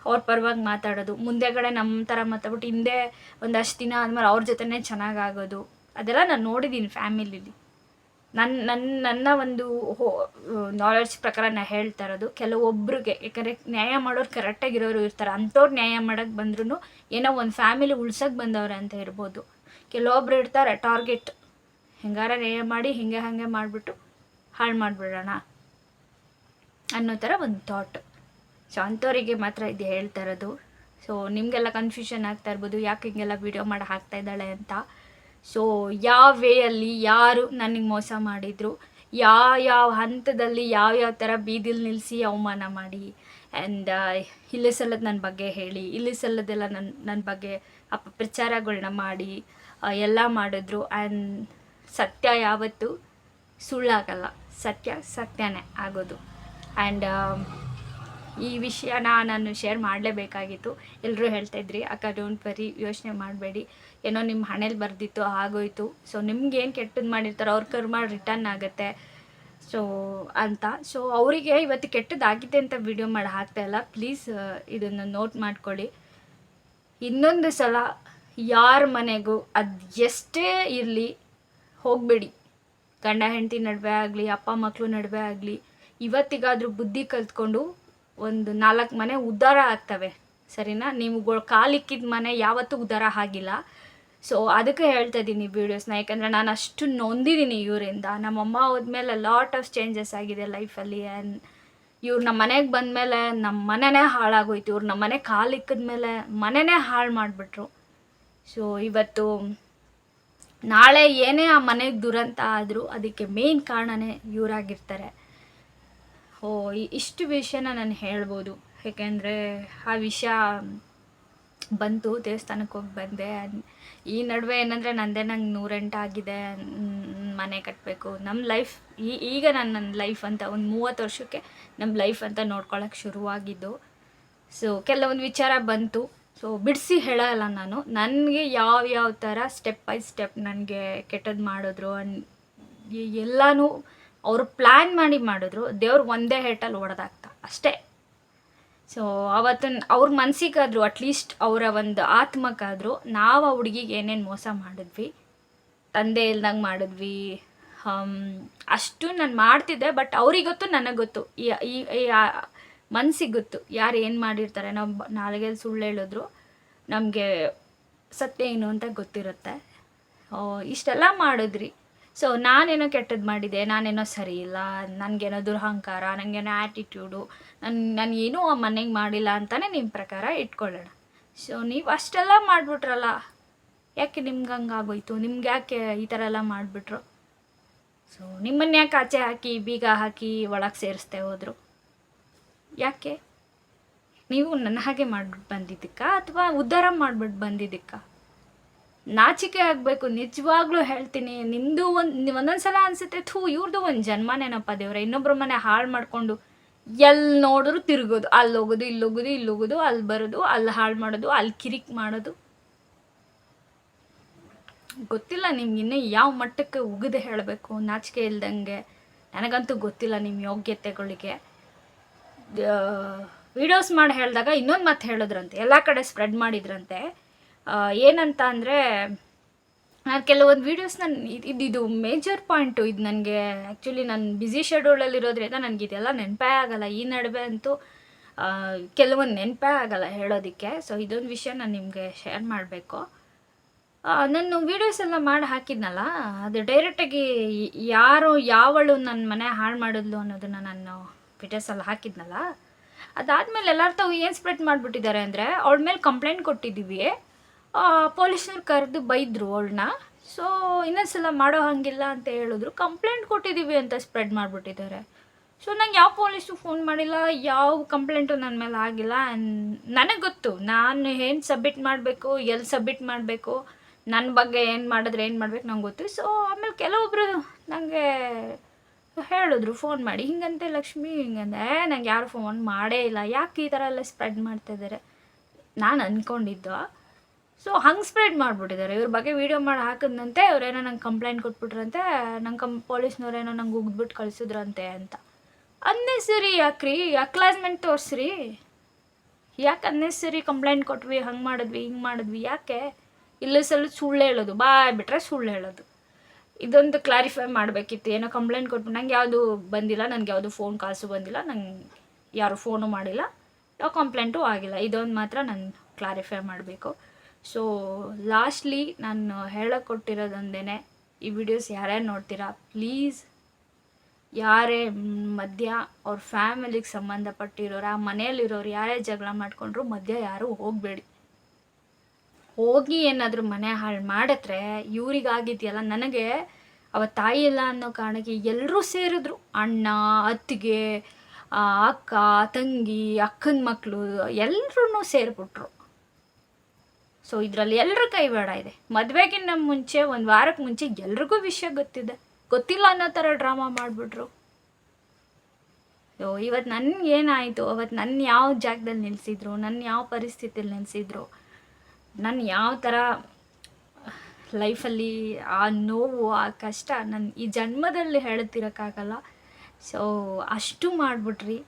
ಅವ್ರ ಪರವಾಗಿ ಮಾತಾಡೋದು, ಮುಂದೆಗಡೆ ನಮ್ಮ ಥರ ಮಾತಾಡ್ಬಿಟ್ಟು ಹಿಂದೆ ಒಂದಷ್ಟು ದಿನ ಆದಮೇಲೆ ಅವ್ರ ಜೊತೆನೇ ಚೆನ್ನಾಗಾಗೋದು, ಅದೆಲ್ಲ ನಾನು ನೋಡಿದ್ದೀನಿ ಫ್ಯಾಮಿಲಿಲಿ. ನನ್ನ ಒಂದು ನಾಲೆಡ್ಜ್ ಪ್ರಕಾರ ನಾನು ಹೇಳ್ತಾ ಇರೋದು. ಕೆಲವೊಬ್ರಿಗೆ, ಯಾಕಂದರೆ ನ್ಯಾಯ ಮಾಡೋರು ಕರೆಕ್ಟಾಗಿರೋರು ಇರ್ತಾರೆ, ಅಂಥವ್ರು ನ್ಯಾಯ ಮಾಡೋಕ್ಕೆ ಬಂದ್ರೂ ಏನೋ ಒಂದು ಫ್ಯಾಮಿಲಿ ಉಳ್ಸೋಕ್ಕೆ ಬಂದವ್ರೆ ಅಂತ ಇರ್ಬೋದು. ಕೆಲವೊಬ್ರು ಇರ್ತಾರೆ ಟಾರ್ಗೆಟ್, ಹೆಂಗಾರ ನ್ಯಾಯ ಮಾಡಿ ಹಾಗೆ ಮಾಡಿಬಿಟ್ಟು ಹಾಳು ಮಾಡಿಬಿಡೋಣ ಅನ್ನೋ ಥರ ಒಂದು ಥಾಟ್. ಸೊ ಅಂಥವರಿಗೆ ಮಾತ್ರ ಇದು ಹೇಳ್ತಾ ಇರೋದು. ಸೊ ನಿಮಗೆಲ್ಲ ಕನ್ಫ್ಯೂಷನ್ ಆಗ್ತಾ ಇರ್ಬೋದು, ಯಾಕೆ ಹಿಂಗೆಲ್ಲ ವೀಡಿಯೋ ಮಾಡಿ ಹಾಕ್ತಾ ಇದ್ದಾಳೆ ಅಂತ. ಸೊ ಯಾವ ವೇಯಲ್ಲಿ ಯಾರು ನನಗೆ ಮೋಸ ಮಾಡಿದರು, ಯಾವ ಹಂತದಲ್ಲಿ ಯಾವ್ಯಾವ ಥರ ಬೀದಿಲಿ ನಿಲ್ಲಿಸಿ ಅವಮಾನ ಮಾಡಿ, ಆ್ಯಂಡ್ ಇಲ್ಲಿ ಸಲ್ಲದ ನನ್ನ ಬಗ್ಗೆ ಹೇಳಿ, ಇಲ್ಲಿ ಸಲ್ಲದೆಲ್ಲ ನನ್ನ ಬಗ್ಗೆ ಅಪಪ್ರಚಾರಗಳನ್ನ ಮಾಡಿ ಎಲ್ಲ ಮಾಡಿದ್ರು. ಆ್ಯಂಡ್ ಸತ್ಯ ಯಾವತ್ತೂ ಸುಳ್ಳಾಗಲ್ಲ, ಸತ್ಯನೇ ಆಗೋದು. ಆ್ಯಂಡ್ ಈ ವಿಷಯನ ನಾನು ಶೇರ್ ಮಾಡಲೇಬೇಕಾಗಿತ್ತು. ಎಲ್ಲರೂ ಹೇಳ್ತಾಯಿದ್ರಿ, ಅಕ್ಕ ಡೋಂಟ್ ವರಿ, ಯೋಚನೆ ಮಾಡಬೇಡಿ, ಏನೋ ನಿಮ್ಮ ಹಣೆಯಲ್ಲಿ ಬರೆದಿತ್ತು ಆಗೋಯ್ತು. ಸೊ ನಿಮ್ಗೇನು ಕೆಟ್ಟದ್ದು ಮಾಡಿರ್ತಾರೋ ಅವ್ರ ಕರ್ಮ ರಿಟರ್ನ್ ಆಗುತ್ತೆ ಸೊ ಅಂತ. ಸೊ ಅವರಿಗೆ ಇವತ್ತು ಕೆಟ್ಟದ್ದಾಗಿದೆ ಅಂತ ವಿಡಿಯೋ ಮಾಡಿ ಹಾಕ್ತಾಯಿಲ್ಲ. ಪ್ಲೀಸ್ ಇದನ್ನು ನೋಟ್ ಮಾಡ್ಕೊಳ್ಳಿ. ಇನ್ನೊಂದು ಸಲ ಯಾರ ಮನೆಗೂ ಅದು ಎಷ್ಟೇ ಇರಲಿ ಹೋಗಬೇಡಿ. ಗಂಡ ಹೆಂಡತಿ ನಡುವೆ ಆಗಲಿ, ಅಪ್ಪ ಮಕ್ಕಳು ನಡುವೆ ಆಗಲಿ, ಇವತ್ತಿಗಾದರೂ ಬುದ್ಧಿ ಕಲ್ತ್ಕೊಂಡು ಒಂದು 4 ಮನೆ ಉದ್ಧಾರ ಆಗ್ತವೆ, ಸರಿನಾ? ನೀವುಗಳು ಕಾಲಿಕ್ಕಿದ ಮನೆ ಯಾವತ್ತೂ ಉದ್ಧಾರ ಆಗಿಲ್ಲ. ಸೊ ಅದಕ್ಕೆ ಹೇಳ್ತಾ ಇದ್ದೀನಿ ವೀಡಿಯೋಸ್ನ, ಯಾಕಂದರೆ ನಾನು ಅಷ್ಟು ನೊಂದಿದ್ದೀನಿ ಇವರಿಂದ. ನಮ್ಮಮ್ಮ ಹೋದ್ಮೇಲೆ ಲಾಟ್ ಆಫ್ ಚೇಂಜಸ್ ಆಗಿದೆ ಲೈಫಲ್ಲಿ. ಆ್ಯಂಡ್ ಇವ್ರು ನಮ್ಮ ಮನೆಗೆ ಬಂದಮೇಲೆ ನಮ್ಮ ಮನೆಯೇ ಹಾಳಾಗೋಯ್ತು. ಇವ್ರು ನಮ್ಮ ಮನೆ ಕಾಲಿಕ್ಕಿದ್ಮೇಲೆ ಮನೆಯೇ ಹಾಳು ಮಾಡಿಬಿಟ್ರು. ಸೊ ಇವತ್ತು ನಾಳೆ ಏನೇ ಆ ಮನೆಗೆ ದುರಂತ ಆದರೂ ಅದಕ್ಕೆ ಮೇನ್ ಕಾರಣನೇ ಇವರಾಗಿರ್ತಾರೆ. ಇಷ್ಟು ವಿಷಯನ ನಾನು ಹೇಳ್ಬೋದು, ಏಕೆಂದರೆ ಆ ವಿಷಯ ಬಂತು, ದೇವಸ್ಥಾನಕ್ಕೆ ಹೋಗಿ ಬಂದೆ. ಈ ನಡುವೆ ಏನಂದರೆ ನಂಗೆ 108 ಆಗಿದೆ, ಮನೆ ಕಟ್ಟಬೇಕು, ನಮ್ಮ ಲೈಫ್ ಈಗ ನನ್ನ ಲೈಫ್ ಅಂತ ಒಂದು 30 ವರ್ಷಕ್ಕೆ ನಮ್ಮ ಲೈಫ್ ಅಂತ ನೋಡ್ಕೊಳ್ಳೋಕೆ ಶುರುವಾಗಿದ್ದು. ಸೊ ಕೆಲವೊಂದು ವಿಚಾರ ಬಂತು. ಸೊ ಬಿಡಿಸಿ ಹೇಳಲ್ಲ ನಾನು, ನನಗೆ ಯಾವ ಥರ ಸ್ಟೆಪ್ ಬೈ ಸ್ಟೆಪ್ ನನಗೆ ಕೆಟ್ಟದ್ದು ಮಾಡಿದ್ರು ಎಲ್ಲನೂ ಅವರು ಪ್ಲ್ಯಾನ್ ಮಾಡಿದ್ರು, ದೇವ್ರು ಒಂದೇ ಹೇಟಲ್ಲಿ ಹೊಡೆದಾಕ್ತ ಅಷ್ಟೇ. ಸೊ ಅವತ್ತನ್ನು ಅವ್ರ ಮನಸ್ಸಿಗಾದ್ರು ಅಟ್ಲೀಸ್ಟ್ ಅವರ ಒಂದು ಆತ್ಮಕ್ಕಾದರೂ ನಾವು ಆ ಹುಡುಗಿಗೆ ಏನೇನು ಮೋಸ ಮಾಡಿದ್ವಿ, ತಂದೆ ಇಲ್ದಂಗೆ ಮಾಡಿದ್ವಿ, ಅಷ್ಟು ನಾನು ಮಾಡ್ತಿದ್ದೆ. ಬಟ್ ಅವ್ರಿಗೆ ಗೊತ್ತು, ನನಗೆ ಗೊತ್ತು, ಈ ಮನ್ಸಿಗೆ ಗೊತ್ತು ಯಾರು ಏನು ಮಾಡಿರ್ತಾರೆ. ನಾವು ನಾಲ್ಗೆಲ್ಲಿ ಸುಳ್ಳು ಹೇಳಿದ್ರು ನಮಗೆ ಸತ್ಯ ಏನು ಅಂತ ಗೊತ್ತಿರುತ್ತೆ. ಇಷ್ಟೆಲ್ಲ ಮಾಡಿದ್ರಿ. ಸೊ ನಾನೇನೋ ಕೆಟ್ಟದ್ದು ಮಾಡಿದೆ, ನಾನೇನೋ ಸರಿ ಇಲ್ಲ, ನನಗೇನೋ ದುರಹಂಕಾರ, ನನಗೇನೋ ಆ್ಯಟಿಟ್ಯೂಡು, ನಾನು ಏನೂ ಆ ಮನೆಗೆ ಮಾಡಿಲ್ಲ ಅಂತಲೇ ನಿಮ್ಮ ಪ್ರಕಾರ ಇಟ್ಕೊಳ್ಳೋಣ. ಸೊ ನೀವು ಅಷ್ಟೆಲ್ಲ ಮಾಡಿಬಿಟ್ರಲ್ಲ, ಯಾಕೆ ನಿಮ್ಗೆ ಹಂಗಾಗೋಯ್ತು? ನಿಮ್ಗೆ ಯಾಕೆ ಈ ಥರ ಎಲ್ಲ ಮಾಡಿಬಿಟ್ರು? ಸೊ ನಿಮ್ಮನ್ನು ಯಾಕೆ ಆಚೆ ಹಾಕಿ ಬೀಗ ಹಾಕಿ ಒಳಗೆ ಸೇರಿಸ್ದೆ ಹೋದರು? ಯಾಕೆ? ನೀವು ನನ್ನ ಹಾಗೆ ಮಾಡಿಬಿಟ್ಟು ಬಂದಿದ್ದಕ್ಕ ಅಥವಾ ಉದ್ಧಾರ ಮಾಡಿಬಿಟ್ಟು ಬಂದಿದ್ದಕ್ಕ? ನಾಚಿಕೆ ಆಗಬೇಕು, ನಿಜವಾಗ್ಲೂ ಹೇಳ್ತೀನಿ. ನಿಮ್ಮದು ಒಂದೊಂದು ಸಲ ಅನಿಸುತ್ತೆ, ಇವ್ರದ್ದು ಒಂದು ಜನ್ಮನೇನಪ್ಪ ದೇವ್ರೆ, ಇನ್ನೊಬ್ಬರ ಮನೆ ಹಾಳು ಮಾಡಿಕೊಂಡು ಎಲ್ಲಿ ನೋಡಿದ್ರು ತಿರುಗೋದು, ಅಲ್ಲಿ ಹೋಗೋದು, ಇಲ್ಲಿ ಹೋಗೋದು, ಇಲ್ಲಿ ಹೋಗೋದು, ಅಲ್ಲಿ ಬರೋದು, ಅಲ್ಲಿ ಹಾಳು ಮಾಡೋದು, ಅಲ್ಲಿ ಕಿರಿಕ್ ಮಾಡೋದು. ಗೊತ್ತಿಲ್ಲ ನಿಮ್ಗೆ ಇನ್ನೂ ಯಾವ ಮಟ್ಟಕ್ಕೆ ಉಗಿದು ಹೇಳಬೇಕು, ನಾಚಿಕೆ ಇಲ್ದಂಗೆ. ನನಗಂತೂ ಗೊತ್ತಿಲ್ಲ ನಿಮ್ಮ ಯೋಗ್ಯತೆಗಳಿಗೆ. ವೀಡಿಯೋಸ್ ಮಾಡಿ ಹೇಳಿದಾಗ ಇನ್ನೊಂದು ಮಾತು ಹೇಳಿದ್ರಂತೆ, ಎಲ್ಲ ಕಡೆ ಸ್ಪ್ರೆಡ್ ಮಾಡಿದ್ರಂತೆ. ಏನಂತ ಅಂದರೆ, ನಾನು ಕೆಲವೊಂದು ವೀಡಿಯೋಸ್ ಇದು ಮೇಜರ್ ಪಾಯಿಂಟು. ಇದು ನನಗೆ ಆ್ಯಕ್ಚುಲಿ ನಾನು ಬ್ಯುಸಿ ಶೆಡ್ಯೂಲಲ್ಲಿರೋದ್ರಿಂದ ನನಗೆ ಇದೆಲ್ಲ ನೆನಪೇ ಆಗಲ್ಲ. ಈ ನಡುವೆ ಅಂತೂ ಕೆಲವೊಂದು ನೆನಪೇ ಆಗಲ್ಲ ಹೇಳೋದಕ್ಕೆ. ಸೊ ಇದೊಂದು ವಿಷಯ ನಾನು ನಿಮಗೆ ಶೇರ್ ಮಾಡಬೇಕು. ನಾನು ವೀಡಿಯೋಸ್ ಎಲ್ಲ ಮಾಡಿ ಹಾಕಿದ್ನಲ್ಲ, ಅದು ಡೈರೆಕ್ಟಾಗಿ ಯಾವಳು ನನ್ನ ಮನೆ ಹಾಳು ಮಾಡಿದ್ಲು ಅನ್ನೋದನ್ನು ನಾನು ವೀಡಿಯೋಸಲ್ಲಿ ಹಾಕಿದ್ನಲ್ಲ, ಅದಾದಮೇಲೆ ಎಲ್ಲರ ತಾವು ಏನು ಸ್ಪ್ರೆಡ್ ಮಾಡಿಬಿಟ್ಟಿದ್ದಾರೆ ಅಂದರೆ, ಅವಳ ಮೇಲೆ ಕಂಪ್ಲೇಂಟ್ ಕೊಟ್ಟಿದ್ದೀವಿ, ಪೊಲೀಸ್ನವ್ರು ಕರೆದು ಬೈದರು ಅವಳನ್ನ. ಸೊ ಇನ್ನೊಂದು ಸಲ ಮಾಡೋ ಹಾಗಿಲ್ಲ ಅಂತ ಹೇಳಿದ್ರು, ಕಂಪ್ಲೇಂಟ್ ಕೊಟ್ಟಿದ್ದೀವಿ ಅಂತ ಸ್ಪ್ರೆಡ್ ಮಾಡಿಬಿಟ್ಟಿದ್ದಾರೆ. ಸೊ ನಂಗೆ ಯಾವ ಪೊಲೀಸು ಫೋನ್ ಮಾಡಿಲ್ಲ, ಯಾವ ಕಂಪ್ಲೇಂಟು ನನ್ನ ಮೇಲೆ ಆಗಿಲ್ಲ. ನನಗೆ ಗೊತ್ತು ನಾನು ಏನು ಸಬ್ಮಿಟ್ ಮಾಡಬೇಕು, ಎಲ್ಲಿ ಸಬ್ಮಿಟ್ ಮಾಡಬೇಕು, ನನ್ನ ಬಗ್ಗೆ ಏನು ಮಾಡಿದ್ರೆ ಏನು ಮಾಡ್ಬೇಕು ನಂಗೆ ಗೊತ್ತು. ಸೊ ಆಮೇಲೆ ಕೆಲವೊಬ್ಬರು ನನಗೆ ಹೇಳಿದ್ರು ಫೋನ್ ಮಾಡಿ, ಹಿಂಗಂತೆ ಲಕ್ಷ್ಮಿ ಹಿಂಗಂದೆ. ನಂಗೆ ಯಾರು ಫೋನ್ ಮಾಡೇ ಇಲ್ಲ, ಯಾಕೆ ಈ ಥರ ಎಲ್ಲ ಸ್ಪ್ರೆಡ್ ಮಾಡ್ತಾಯಿದ್ದಾರೆ ನಾನು ಅಂದ್ಕೊಂಡಿದ್ದು. ಸೊ ಹಂಗೆ ಸ್ಪ್ರೆಡ್ ಮಾಡಿಬಿಟ್ಟಿದ್ದಾರೆ. ಇವ್ರ ಬಗ್ಗೆ ವೀಡಿಯೋ ಮಾಡಿ ಹಾಕಿದ್ನಂತೆ, ಅವರೇನೋ ನಂಗೆ ಕಂಪ್ಲೇಂಟ್ ಕೊಟ್ಬಿಟ್ರಂತೆ, ನಂಗೆ ಪೊಲೀಸ್ನವ್ರೇನೋ ನಂಗೆ ಉಗ್ದ್ಬಿಟ್ಟು ಕಳಿಸಿದ್ರಂತೆ ಅಂತ. ಅನ್ನೆಸರಿ ಯಾಕ್ರಿ? ಅಕ್ಲಾಸ್ಮೆಂಟ್ ತೋರಿಸ್ರಿ. ಯಾಕೆ ಅನ್ನೆಸರಿ ಕಂಪ್ಲೇಂಟ್ ಕೊಟ್ವಿ, ಹಂಗೆ ಮಾಡಿದ್ವಿ, ಹಿಂಗೆ ಮಾಡಿದ್ವಿ? ಯಾಕೆ? ಇಲ್ಲ ಸಲ ಸುಳ್ಳು ಹೇಳೋದು, ಬಾಯ್ ಬಿಟ್ರೆ ಸುಳ್ಳು ಹೇಳೋದು. ಇದೊಂದು ಕ್ಲಾರಿಫೈ ಮಾಡಬೇಕಿತ್ತು. ಏನೋ ಕಂಪ್ಲೇಂಟ್ ಕೊಟ್ಬಿಟ್ಟು ನಂಗೆ ಯಾವುದು ಬಂದಿಲ್ಲ, ನನಗೆ ಯಾವುದು ಫೋನ್ ಕಾಲ್ಸು ಬಂದಿಲ್ಲ, ನಂಗೆ ಯಾರು ಫೋನು ಮಾಡಿಲ್ಲ, ಯಾವ ಕಂಪ್ಲೇಂಟು ಆಗಿಲ್ಲ. ಇದೊಂದು ಮಾತ್ರ ನಾನು ಕ್ಲಾರಿಫೈ ಮಾಡಬೇಕು. ಸೊ ಲಾಸ್ಟ್ಲಿ ನಾನು ಹೇಳಕೊಟ್ಟಿರೋದೊಂದೇ, ಈ ವಿಡಿಯೋಸ್ ಯಾರ್ಯಾರು ನೋಡ್ತೀರಾ ಪ್ಲೀಸ್, ಯಾರೇ ಮಧ್ಯ ಅವ್ರ ಫ್ಯಾಮಿಲಿಗೆ ಸಂಬಂಧಪಟ್ಟಿರೋರು, ಆ ಮನೆಯಲ್ಲಿರೋರು ಯಾರೇ ಜಗಳ ಮಾಡಿಕೊಂಡ್ರು ಮಧ್ಯ ಯಾರೂ ಹೋಗಬೇಡಿ. ಹೋಗಿ ಏನಾದರೂ ಮನೆ ಹಾಳು ಮಾಡಿದ್ರೆ ಇವ್ರಿಗಾಗಿದೆಯಲ್ಲ. ನನಗೆ ಅವತ್ತು ತಾಯಿ ಇಲ್ಲ ಅನ್ನೋ ಕಾರಣಕ್ಕೆ ಎಲ್ಲರೂ ಸೇರಿದ್ರು, ಅಣ್ಣ, ಅತ್ತಿಗೆ, ಅಕ್ಕ, ತಂಗಿ, ಅಕ್ಕನ ಮಕ್ಕಳು ಎಲ್ಲರೂ ಸೇರಿಬಿಟ್ರು. ಸೊ ಇದರಲ್ಲಿ ಎಲ್ಲರ ಕೈವಾಡ ಇದೆ. ಮದುವೆಗಿನ್ನ ಮುಂಚೆ ಒಂದು ವಾರಕ್ಕೆ ಮುಂಚೆ ಎಲ್ರಿಗೂ ವಿಷಯ ಗೊತ್ತಿಲ್ಲ ಅನ್ನೋ ಥರ ಡ್ರಾಮಾ ಮಾಡಿಬಿಟ್ರು. ಇವತ್ತು ನನಗೇನಾಯಿತು, ಅವತ್ತು ನನ್ನ ಯಾವ ಜಾಗದಲ್ಲಿ ನಿಲ್ಲಿಸಿದ್ರು, ನನ್ನ ಯಾವ ಪರಿಸ್ಥಿತಿಯಲ್ಲಿ ನಿಲ್ಲಿಸಿದ್ರು, ನಾನು ಯಾವ ಥರ ಲೈಫಲ್ಲಿ ಆ ನೋವು, ಆ ಕಷ್ಟ ನಾನು ಈ ಜನ್ಮದಲ್ಲಿ ಹೇಳ್ತಿರೋಕ್ಕಾಗಲ್ಲ. ಸೊ ಅಷ್ಟು ಮಾಡಿಬಿಟ್ರಿ.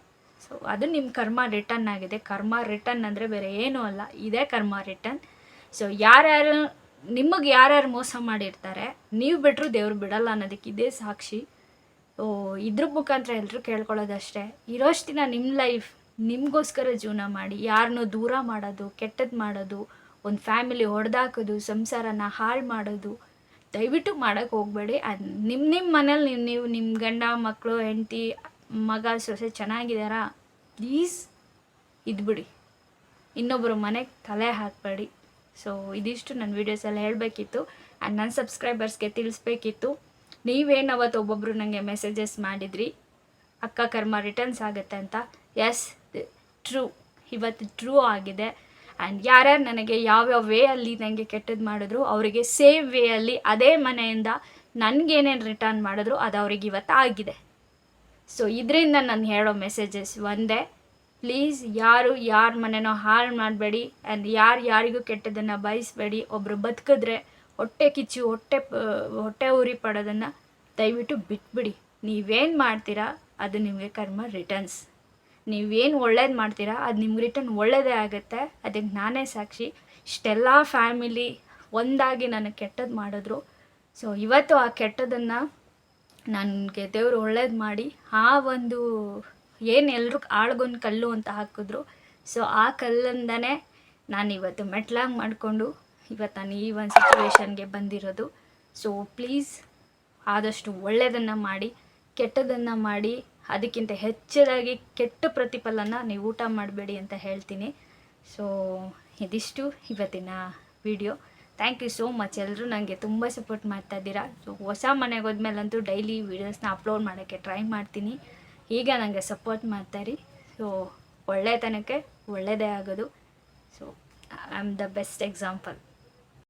ಸೊ ಅದು ನಿಮ್ಮ ಕರ್ಮ ರಿಟರ್ನ್ ಆಗಿದೆ. ಕರ್ಮ ರಿಟರ್ನ್ ಅಂದರೆ ಬೇರೆ ಏನೂ ಅಲ್ಲ, ಇದೇ ಕರ್ಮ ರಿಟರ್ನ್. ಸೊ ಯಾರ್ಯಾರು ನಿಮಗೆ ಯಾರ್ಯಾರು ಮೋಸ ಮಾಡಿರ್ತಾರೆ, ನೀವು ಬಿಟ್ಟರು ದೇವ್ರು ಬಿಡಲ್ಲ ಅನ್ನೋದಕ್ಕೆ ಇದೇ ಸಾಕ್ಷಿ. ಸೊ ಇದ್ರ ಮುಖಾಂತರ ಎಲ್ಲರೂ ಕೇಳ್ಕೊಳ್ಳೋದಷ್ಟೇ, ಇರೋಷ್ಟು ದಿನ ನಿಮ್ಮ ಲೈಫ್ ನಿಮಗೋಸ್ಕರ ಜೀವನ ಮಾಡಿ. ಯಾರನ್ನೂ ದೂರ ಮಾಡೋದು, ಕೆಟ್ಟದ್ದು ಮಾಡೋದು, ಒಂದು ಫ್ಯಾಮಿಲಿ ಹೊಡೆದಾಕೋದು, ಸಂಸಾರನ ಹಾಳು ಮಾಡೋದು ದಯವಿಟ್ಟು ಮಾಡೋಕ್ಕೆ ಹೋಗಬೇಡಿ. ನಿಮ್ಮ ಮನೇಲಿ ನೀವು ನಿಮ್ಮ ಗಂಡ, ಮಕ್ಕಳು, ಹೆಂಡತಿ, ಮಗ, ಸೊಸೆ ಚೆನ್ನಾಗಿದ್ದಾರಾ, ಪ್ಲೀಸ್ ಇದ್ಬಿಡಿ. ಇನ್ನೊಬ್ಬರು ಮನೆಗೆ ತಲೆ ಹಾಕಬೇಡಿ. ಸೊ ಇದಿಷ್ಟು ನನ್ನ ವೀಡಿಯೋಸೆಲ್ಲ ಹೇಳಬೇಕಿತ್ತು. ಆ್ಯಂಡ್ ನನ್ನ ಸಬ್ಸ್ಕ್ರೈಬರ್ಸ್ಗೆ ತಿಳಿಸ್ಬೇಕಿತ್ತು. ನೀವೇನು ಅವತ್ತು ಒಬ್ಬೊಬ್ಬರು ನನಗೆ ಮೆಸೇಜಸ್ ಮಾಡಿದ್ರಿ, ಅಕ್ಕ ಕರ್ಮ ರಿಟರ್ನ್ಸ್ ಆಗುತ್ತೆ ಅಂತ. ಎಸ್, ಟ್ರೂ, ಇವತ್ತು ಟ್ರೂ ಆಗಿದೆ. ಆ್ಯಂಡ್ ಯಾರ್ಯಾರು ನನಗೆ ಯಾವ್ಯಾವ ವೇಯಲ್ಲಿ ನನಗೆ ಕೆಟ್ಟದ್ದು ಮಾಡಿದ್ರು, ಅವರಿಗೆ ಸೇಮ್ ವೇಯಲ್ಲಿ ಅದೇ ಮನೆಯಿಂದ ನನಗೇನೇನು ರಿಟರ್ನ್ ಮಾಡಿದ್ರು ಅದು ಅವ್ರಿಗೆ ಇವತ್ತು ಆಗಿದೆ. ಸೊ ಇದರಿಂದ ನಾನು ಹೇಳೋ ಮೆಸೇಜಸ್ ಒಂದೇ, ಪ್ಲೀಸ್ ಯಾರ ಮನೆನೋ ಹಾಳು ಮಾಡಬೇಡಿ. ಆ್ಯಂಡ್ ಯಾರಿಗೂ ಕೆಟ್ಟದನ್ನು ಬಯಸಬೇಡಿ. ಒಬ್ಬರು ಬದುಕಿದ್ರೆ ಹೊಟ್ಟೆ ಕಿಚ್ಚು, ಹೊಟ್ಟೆ ಉರಿ ಪಡೋದನ್ನು ದಯವಿಟ್ಟು ಬಿಟ್ಬಿಡಿ. ನೀವೇನು ಮಾಡ್ತೀರಾ ಅದು ನಿಮಗೆ ಕರ್ಮ ರಿಟರ್ನ್ಸ್. ನೀವೇನು ಒಳ್ಳೇದು ಮಾಡ್ತೀರಾ ಅದು ನಿಮ್ಗೆ ರಿಟರ್ನ್ ಒಳ್ಳೆಯದೇ ಆಗುತ್ತೆ. ಅದಕ್ಕೆ ನಾನೇ ಸಾಕ್ಷಿ. ಇಷ್ಟೆಲ್ಲ ಫ್ಯಾಮಿಲಿ ಒಂದಾಗಿ ನನಗೆ ಕೆಟ್ಟದ್ದು ಮಾಡಿದ್ರು. ಸೊ ಇವತ್ತು ಆ ಕೆಟ್ಟದನ್ನು ನನಗೆ ದೇವರು ಒಳ್ಳೇದು ಮಾಡಿ ಆ ಒಂದು ಏನು ಎಲ್ಲರೂ ಆಳ್ಗೊಂದು ಕಲ್ಲು ಅಂತ ಹಾಕಿದ್ರು. ಸೊ ಆ ಕಲ್ಲಿಂದನೇ ನಾನು ಇವತ್ತು ಮೆಟ್ಲಾಗಿ ಮಾಡಿಕೊಂಡು ಇವತ್ತು ನಾನು ಈ ಒಂದು ಸಿಚುವೇಶನ್ಗೆ ಬಂದಿರೋದು. ಸೊ ಪ್ಲೀಸ್ ಆದಷ್ಟು ಒಳ್ಳೆಯದನ್ನು ಮಾಡಿ, ಕೆಟ್ಟದನ್ನು ಮಾಡಿ ಅದಕ್ಕಿಂತ ಹೆಚ್ಚದಾಗಿ ಕೆಟ್ಟ ಪ್ರತಿಫಲನ ನೀವು ಊಟ ಮಾಡಬೇಡಿ ಅಂತ ಹೇಳ್ತೀನಿ. ಸೊ ಇದಿಷ್ಟು ಇವತ್ತಿನ video. Thank you so much. ಎಲ್ಲರೂ ನನಗೆ ತುಂಬ ಸಪೋರ್ಟ್ ಮಾಡ್ತಾಯಿದ್ದೀರಾ. ಸೊ ಹೊಸ ಮನೆಗೆ ಹೋದ್ಮೇಲಂತೂ ಡೈಲಿ ವೀಡಿಯೋಸ್ನ ಅಪ್ಲೋಡ್ ಮಾಡೋಕ್ಕೆ ಟ್ರೈ ಮಾಡ್ತೀನಿ. ಈಗ ನನಗೆ ಸಪೋರ್ಟ್ ಮಾಡ್ತಾಯಿರಿ. ಸೊ ಒಳ್ಳೆಯತನಕ್ಕೆ ಒಳ್ಳೆಯದೇ ಆಗೋದು. So I am the best example.